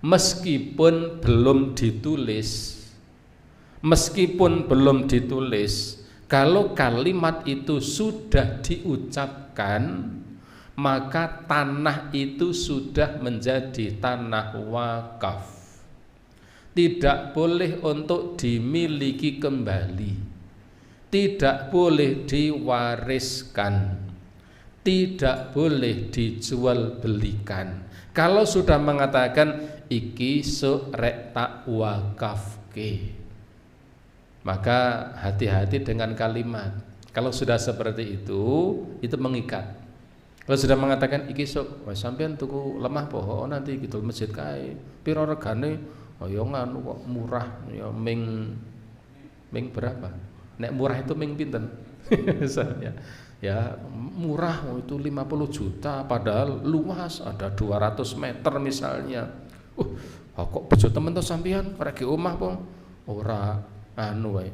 meskipun belum ditulis, kalau kalimat itu sudah diucapkan, maka tanah itu sudah menjadi tanah wakaf. Tidak boleh untuk dimiliki kembali, tidak boleh diwariskan, tidak boleh dijual belikan. Kalau sudah mengatakan iki rek tak wakafke, maka hati-hati dengan kalimat. Kalau sudah seperti itu mengikat. Kalau sudah mengatakan iki sok, wah sampean tuku lemah poho nanti gitu masjid kae. Piro regane? Oh ya nganu kok murah ya ming berapa? Nek murah itu ming pinten? Misalnya ya murah itu 50 juta padahal luas ada 200 meter misalnya. Kok bojo temen to sampean rek omah po? Ora anu wae.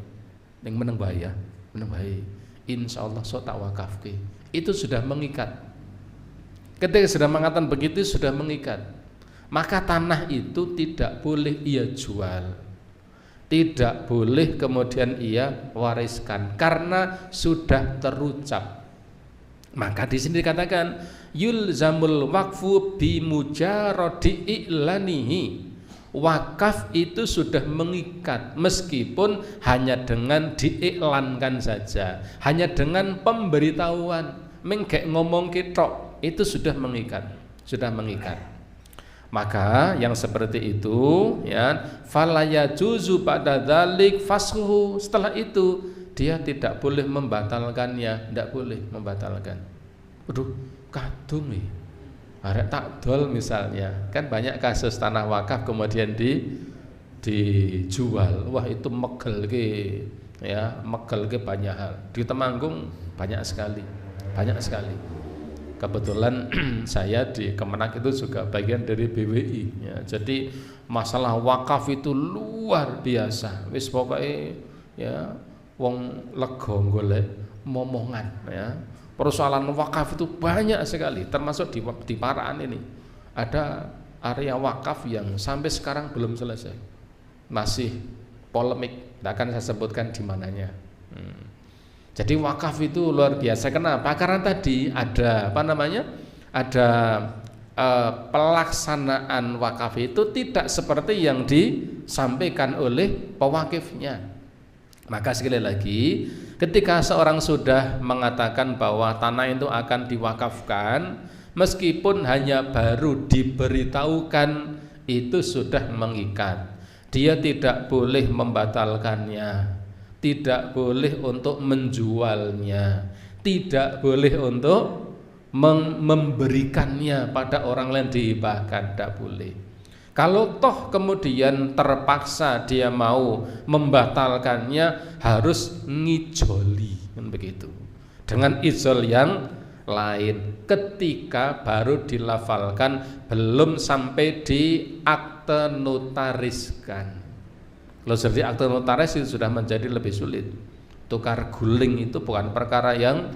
Ning meneng bae ya. Meneng bae. Insyaallah sok tak wakafke. Itu sudah mengikat. Ketika sudah mengatakan begitu sudah mengikat. Maka tanah itu tidak boleh ia jual, tidak boleh kemudian ia wariskan karena sudah terucap. Maka di sini dikatakan yulzamul waqfu bi mujarradi i'lanihi. Wakaf itu sudah mengikat meskipun hanya dengan diiklankan saja, hanya dengan pemberitahuan, mengke ngomong ketok, itu sudah mengikat, sudah mengikat. Maka yang seperti itu ya, fala yajuzu ba'da dzalik fasxuhu. Setelah itu dia tidak boleh membatalkannya, tidak boleh membatalkan. Waduh, kadung nih. Arek tak dol misalnya. Kan banyak kasus tanah wakaf kemudian dijual. Wah, itu megelke ya, megelke banyak hal. Di Temanggung banyak sekali. Banyak sekali. Kebetulan saya di Kemenak itu juga bagian dari BWI ya. Jadi masalah wakaf itu luar biasa. Wis pokoknya ya wong lega golek momongan ya. Persoalan wakaf itu banyak sekali, termasuk di Paraan ini. Ada area wakaf yang sampai sekarang belum selesai. Masih polemik, tidak akan saya sebutkan di mananya. Jadi wakaf itu luar biasa. Kenapa? Karena tadi ada ada pelaksanaan wakaf itu tidak seperti yang disampaikan oleh pewakifnya. Maka sekali lagi, ketika seorang sudah mengatakan bahwa tanah itu akan diwakafkan, meskipun hanya baru diberitahukan, itu sudah mengikat. Dia tidak boleh membatalkannya, tidak boleh untuk menjualnya, tidak boleh untuk memberikannya pada orang lain dihibahkan, tidak boleh. Kalau toh kemudian terpaksa dia mau membatalkannya, harus ngijoli, kan begitu. Dengan ijol yang lain, ketika baru dilafalkan, belum sampai di akte notariskan. Kalau seperti akte notaris itu sudah menjadi lebih sulit. Tukar guling itu bukan perkara yang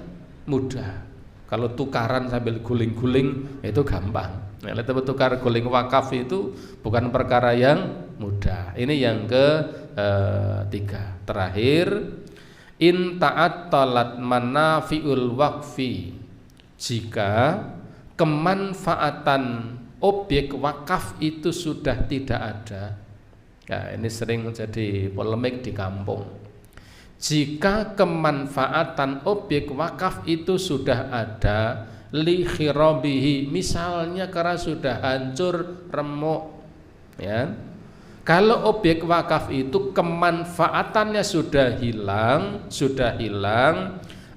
mudah. Kalau tukaran sambil guling-guling itu gampang. Nah, tukar guling wakaf itu bukan perkara yang mudah. Ini yang ketiga. Terakhir, in ta'attalat manafi'ul waqfi. Jika kemanfaatan objek wakaf itu sudah tidak ada. Nah, ini sering menjadi polemik di kampung. Jika kemanfaatan objek wakaf itu sudah ada, li khirabihi, misalnya karena sudah hancur remuk ya. Kalau objek wakaf itu kemanfaatannya sudah hilang,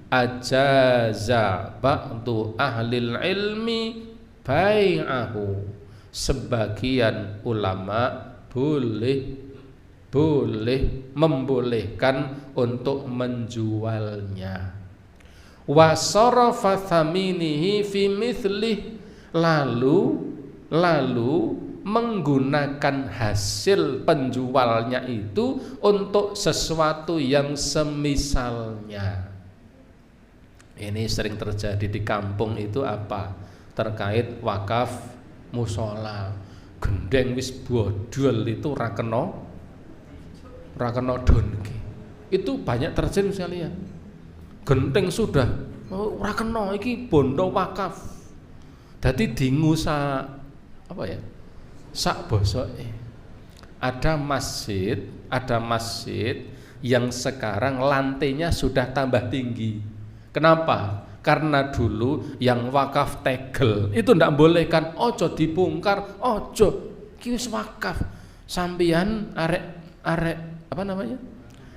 ajaza ba'du ahlil ilmi bai'ahu. Sebagian ulama boleh membolehkan untuk menjualnya. Wa sarafa thaminihi fi mithlih, lalu menggunakan hasil penjualnya itu untuk sesuatu yang semisalnya. Ini sering terjadi di kampung itu apa? Terkait wakaf musola. Gendeng wis bodol itu ra kena donke. Itu banyak terjadi sekalian. Gendeng sudah ora kena iki bondo wakaf. Dadi dingu sak bosoke. Ada masjid yang sekarang lantainya sudah tambah tinggi. Kenapa? Karena dulu yang wakaf tegel itu ndak bolehkan, ojo dibongkar, ojo ki wis wakaf. Sampeyan arek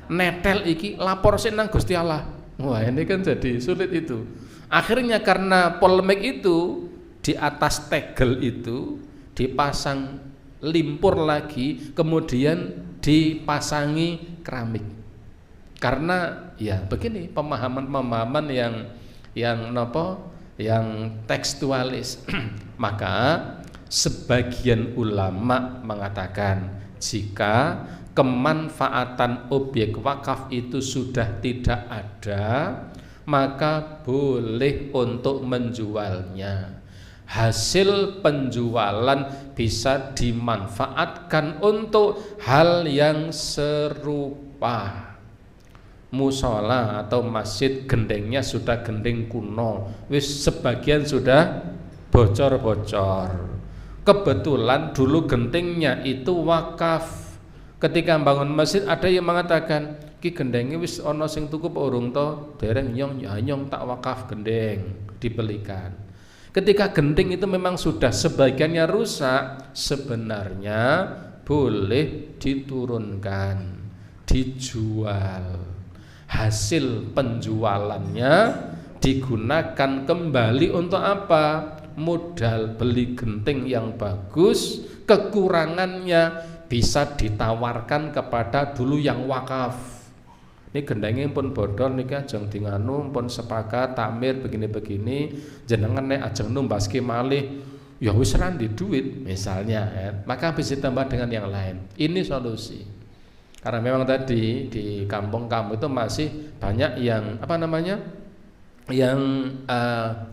netel iki lapor sik nang Gusti Allah. Wah, ini kan jadi sulit itu. Akhirnya karena polemik itu, di atas tegel itu dipasang limpur lagi, kemudian dipasangi keramik. Karena ya begini, pemahaman yang tekstualis. Maka sebagian ulama mengatakan jika kemanfaatan objek wakaf itu sudah tidak ada, maka boleh untuk menjualnya. Hasil penjualan bisa dimanfaatkan untuk hal yang serupa. Musola atau masjid gendengnya sudah gendeng kuno, wis sebagian sudah bocor-bocor. Kebetulan dulu gendengnya itu wakaf. Ketika bangun masjid ada yang mengatakan, ki gendengnya wis ono sing tuku urung to, dereng nyong ya nyong tak wakaf gendeng, dibelikan. Ketika genting itu memang sudah sebagiannya rusak, sebenarnya boleh diturunkan, dijual. Hasil penjualannya digunakan kembali untuk apa? Modal beli genting yang bagus, kekurangannya bisa ditawarkan kepada dulu yang wakaf. Ini gendengnya pun bodol nih ajeng dinganu pun sepakat takmir begini-begini jenengan nek ajeng numbaske malih ya wis ra di duit misalnya ya. Maka bisa ditambah dengan yang lain. Ini solusi. Karena memang tadi di kampung kamu itu masih banyak yang apa namanya? Yang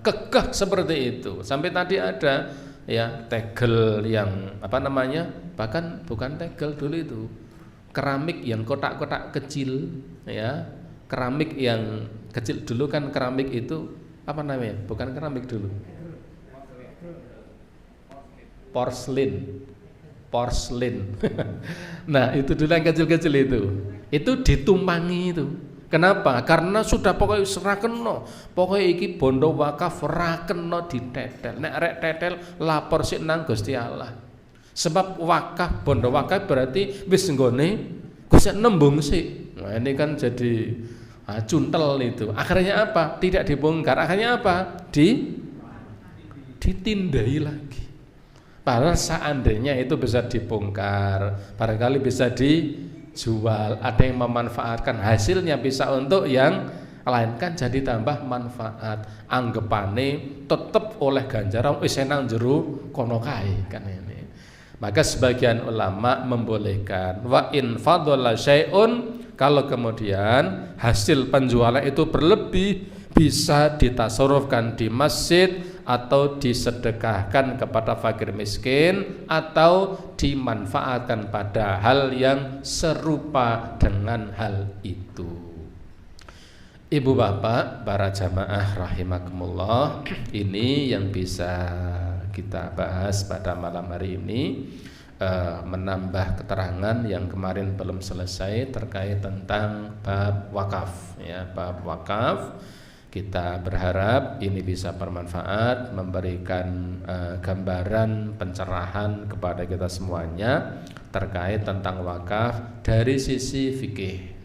kekeh seperti itu. Sampai tadi ada ya tegel yang apa namanya? Bahkan bukan tegel dulu itu. Keramik yang kotak-kotak kecil ya, keramik yang kecil dulu kan keramik itu apa namanya? Bukan keramik dulu. Porselin. Nah, itu dulu yang kecil-kecil itu ditumpangi itu. Kenapa? Karena sudah pokoknya ora kena. Pokoknya iki bondo wakaf ora kena ditetel. Nek rek tetel lapor sik nang Gusti Allah. Sebab wakaf, bondo wakaf berarti wis nggone Gusti nembung sik. Nah, ini kan jadi cuntel itu. Akhirnya apa? Tidak dibongkar. Akhirnya apa? Ditindai lagi. Padahal seandainya itu bisa dibongkar, barangkali bisa dijual, ada yang memanfaatkan hasilnya bisa untuk yang lain kan jadi tambah manfaat. Anggapane tetap oleh ganjaran wis nang jero kono kae kan ini. Maka sebagian ulama membolehkan wa in fadhala syai'un, kalau kemudian hasil penjualan itu berlebih bisa ditasarrufkan di masjid atau disedekahkan kepada fakir miskin atau dimanfaatkan pada hal yang serupa dengan hal itu. Ibu bapak, para jamaah rahimakumullah, ini yang bisa kita bahas pada malam hari ini, menambah keterangan yang kemarin belum selesai terkait tentang bab wakaf ya, bab wakaf. Kita berharap ini bisa bermanfaat, memberikan gambaran pencerahan kepada kita semuanya terkait tentang wakaf dari sisi fikih.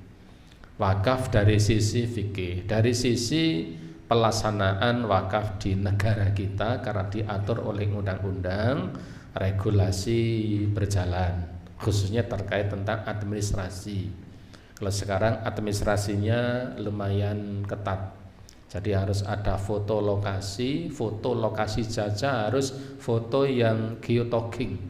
Wakaf dari sisi fikih, dari sisi pelaksanaan wakaf di negara kita karena diatur oleh undang-undang, regulasi berjalan, khususnya terkait tentang administrasi. Kalau sekarang administrasinya lumayan ketat. Jadi harus ada foto lokasi saja harus foto yang geotagging,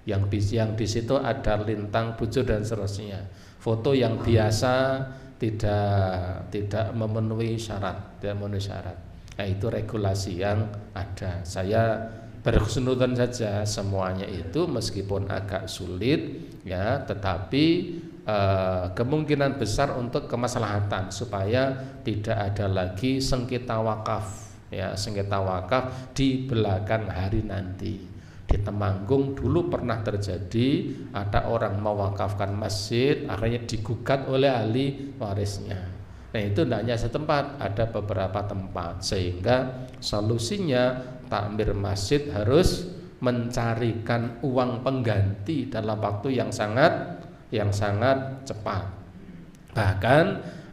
yang di situ ada lintang bujur dan seterusnya. Foto yang biasa tidak memenuhi syarat, Nah, itu regulasi yang ada. Saya berhusnudzon saja semuanya itu meskipun agak sulit ya, tetapi kemungkinan besar untuk kemaslahatan supaya tidak ada lagi sengketa wakaf ya, sengketa wakaf di belakang hari nanti. Di Temanggung dulu pernah terjadi, ada orang mewakafkan masjid akhirnya digugat oleh ahli warisnya. Nah, itu tidak hanya setempat, ada beberapa tempat, sehingga solusinya takmir masjid harus mencarikan uang pengganti dalam waktu yang sangat cepat. Bahkan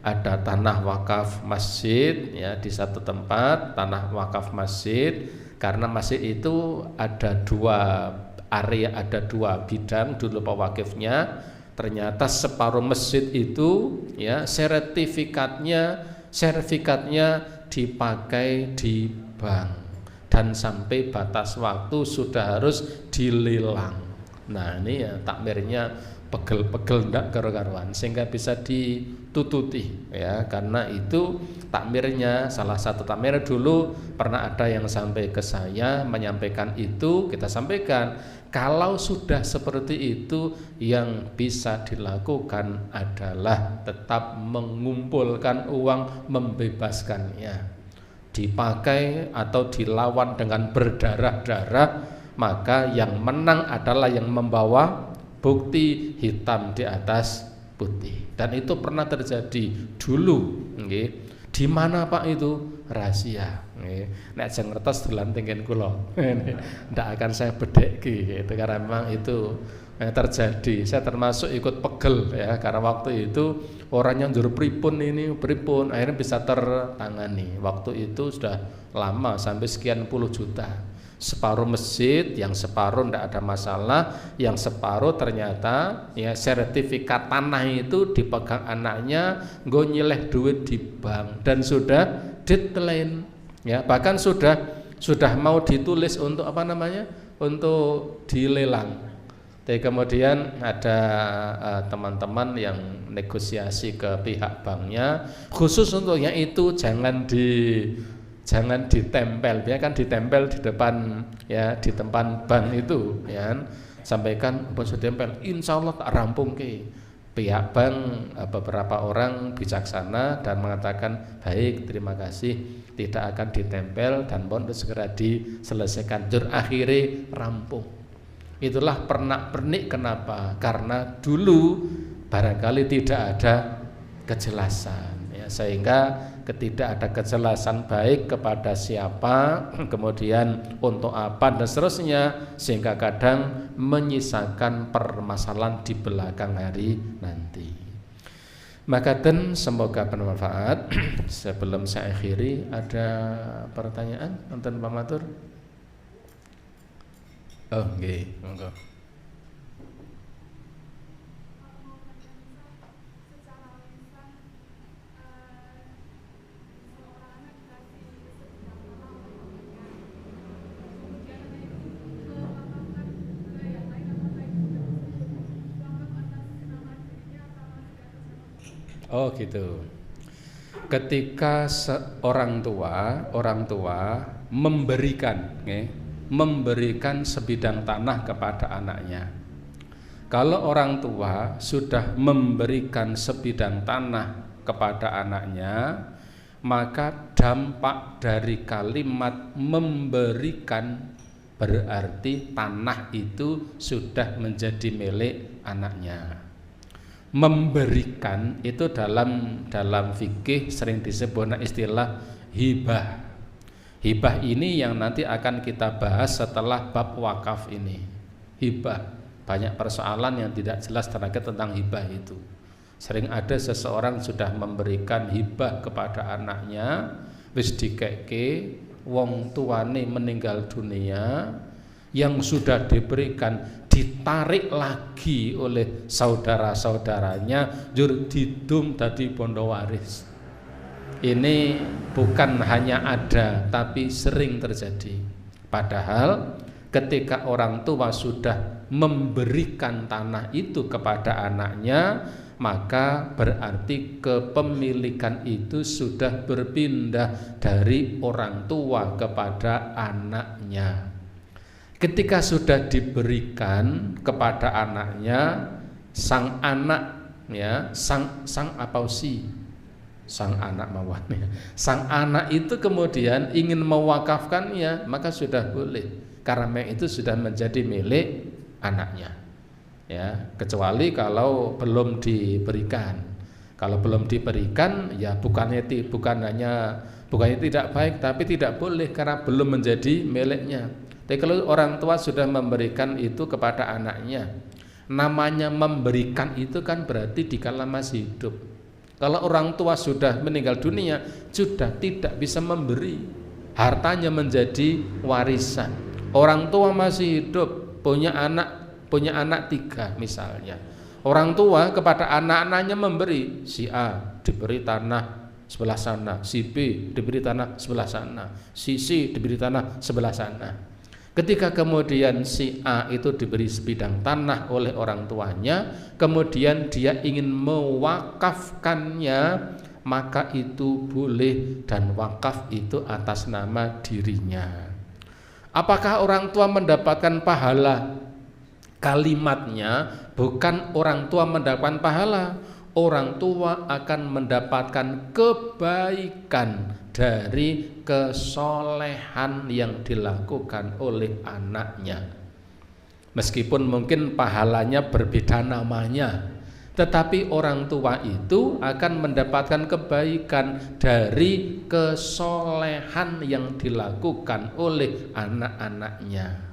ada tanah wakaf masjid ya, di satu tempat tanah wakaf masjid, karena masjid itu ada dua area, ada dua bidang dulu pewakifnya. Ternyata separuh masjid itu ya sertifikatnya dipakai di bank dan sampai batas waktu sudah harus dilelang. Nah, ini ya takmirnya pegel-pegel ndak karu-karuan sehingga bisa ditututi ya, karena itu takmirnya, salah satu takmir dulu pernah ada yang sampai ke saya menyampaikan itu, kita sampaikan kalau sudah seperti itu yang bisa dilakukan adalah tetap mengumpulkan uang, membebaskannya, dipakai atau dilawan dengan berdarah-darah, maka yang menang adalah yang membawa bukti hitam di atas putih. Dan itu pernah terjadi dulu. Di mana Pak itu? Rahasia. Nek jeng ngertos dolan tenggen kula. Ndak akan saya bedeki itu karena memang itu terjadi. Saya termasuk ikut pegel ya karena waktu itu orangnya njur pripun akhirnya bisa tertangani. Waktu itu sudah lama sampai sekian puluh juta. Separuh masjid, yang separuh tidak ada masalah, yang separuh ternyata ya sertifikat tanah itu dipegang anaknya, nggo nyeleh duit di bank dan sudah deadline ya, bahkan sudah mau ditulis untuk untuk dilelang. Tapi kemudian ada teman-teman yang negosiasi ke pihak banknya khusus untuk yang itu jangan ditempel, dia kan ditempel di depan ya di tempat bank itu ya, sampaikan bos ditempel insya Allah tak rampung ke. Pihak bank beberapa orang bijaksana dan mengatakan baik terima kasih tidak akan ditempel dan mohon segera diselesaikan. Jur akhirnya rampung. Itulah pernak-pernik kenapa? Karena dulu barangkali tidak ada kejelasan ya, sehingga ketika ada kejelasan baik kepada siapa, kemudian untuk apa dan seterusnya, sehingga kadang menyisakan permasalahan di belakang hari nanti. Maka semoga bermanfaat. Sebelum saya akhiri, ada pertanyaan nonton Pak Matur? Oh, nggih, monggo. Oh gitu. Ketika orang tua memberikan sebidang tanah kepada anaknya. Kalau orang tua sudah memberikan sebidang tanah kepada anaknya, maka dampak dari kalimat memberikan berarti tanah itu sudah menjadi milik anaknya. Memberikan itu dalam fikih sering disebut istilah hibah. Hibah ini yang nanti akan kita bahas setelah bab wakaf ini. Hibah, banyak persoalan yang tidak jelas terkait tentang hibah itu. Sering ada seseorang sudah memberikan hibah kepada anaknya, wis dikeke, wong tuane meninggal dunia, yang sudah diberikan ditarik lagi oleh saudara-saudaranya jur didum dadi bondo waris. Ini bukan hanya ada tapi sering terjadi. Padahal ketika orang tua sudah memberikan tanah itu kepada anaknya, maka berarti kepemilikan itu sudah berpindah dari orang tua kepada anaknya. Ketika sudah diberikan kepada anaknya, sang anak ya, sang anak itu kemudian ingin mewakafkannya, maka sudah boleh karena itu sudah menjadi milik anaknya. Ya, kecuali kalau belum diberikan. Kalau belum diberikan ya bukannya tidak baik tapi tidak boleh karena belum menjadi miliknya. Tapi kalau orang tua sudah memberikan itu kepada anaknya, namanya memberikan itu kan berarti dikala masih hidup. Kalau orang tua sudah meninggal dunia, sudah tidak bisa memberi, hartanya menjadi warisan. Orang tua masih hidup, punya anak 3 misalnya. Orang tua kepada anak-anaknya memberi, si A diberi tanah sebelah sana, si B diberi tanah sebelah sana, si C diberi tanah sebelah sana. Ketika kemudian si A itu diberi sebidang tanah oleh orang tuanya, kemudian dia ingin mewakafkannya, maka itu boleh dan wakaf itu atas nama dirinya. Apakah orang tua mendapatkan pahala? Kalimatnya bukan orang tua mendapatkan pahala, orang tua akan mendapatkan kebaikan dari kesolehan yang dilakukan oleh anaknya. Meskipun mungkin pahalanya berbeda namanya, Tetapi orang tua itu akan mendapatkan kebaikan dari kesolehan yang dilakukan oleh anak-anaknya.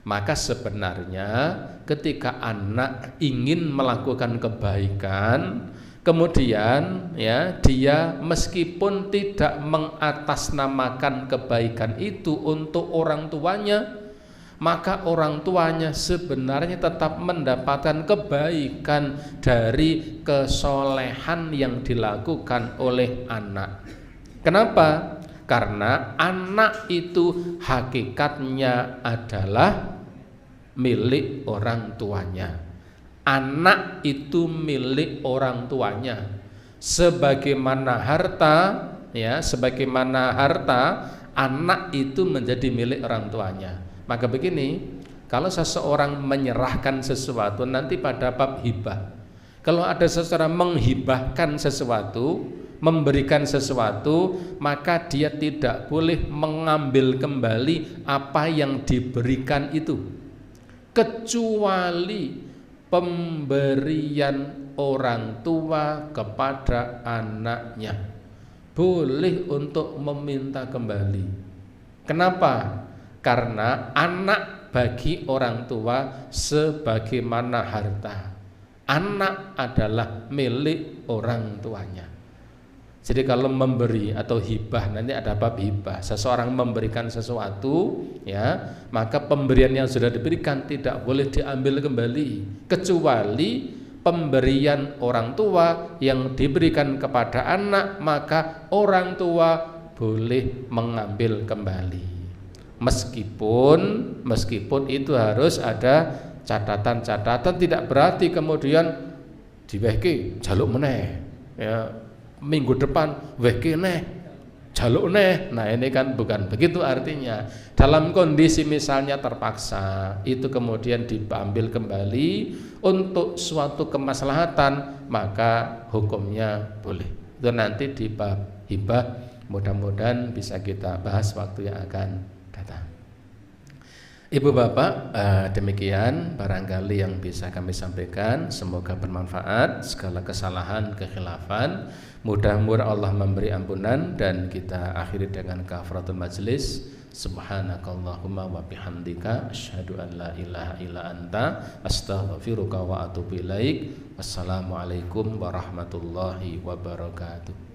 Maka sebenarnya ketika anak ingin melakukan kebaikan, kemudian ya dia meskipun tidak mengatasnamakan kebaikan itu untuk orang tuanya, maka orang tuanya sebenarnya tetap mendapatkan kebaikan dari kesolehan yang dilakukan oleh anak. Kenapa? Karena anak itu hakikatnya adalah milik orang tuanya. Anak itu milik orang tuanya. Sebagaimana harta, anak itu menjadi milik orang tuanya. Maka begini, kalau seseorang menyerahkan sesuatu nanti pada bab hibah. Kalau ada seseorang menghibahkan sesuatu, memberikan sesuatu, maka dia tidak boleh mengambil kembali apa yang diberikan itu, kecuali pemberian orang tua kepada anaknya boleh untuk meminta kembali. Kenapa? Karena anak bagi orang tua sebagaimana harta. Anak adalah milik orang tuanya. Jadi kalau memberi atau hibah, nanti ada bab hibah. Seseorang memberikan sesuatu, ya, maka pemberian yang sudah diberikan tidak boleh diambil kembali, kecuali pemberian orang tua yang diberikan kepada anak, maka orang tua boleh mengambil kembali. Meskipun itu harus ada catatan-catatan, tidak berarti kemudian diwehke jaluk meneh, ya, minggu depan wehke neh jaluk neh. Nah ini kan bukan begitu artinya. Dalam kondisi misalnya terpaksa, itu kemudian diambil kembali untuk suatu kemaslahatan, maka hukumnya boleh. Itu nanti di bab hibah, mudah-mudahan bisa kita bahas waktu yang akan datang. Ibu bapak, demikian barangkali yang bisa kami sampaikan. Semoga bermanfaat. Segala kesalahan, kekhilafan, mudah-mudahan Allah memberi ampunan, dan kita akhiri dengan kafaratul majlis. Subhanakallahumma wa bihamdika asyhadu an la ilaha illa anta astaghfiruka wa atubu ilaik. Wassalamualaikum warahmatullahi wabarakatuh.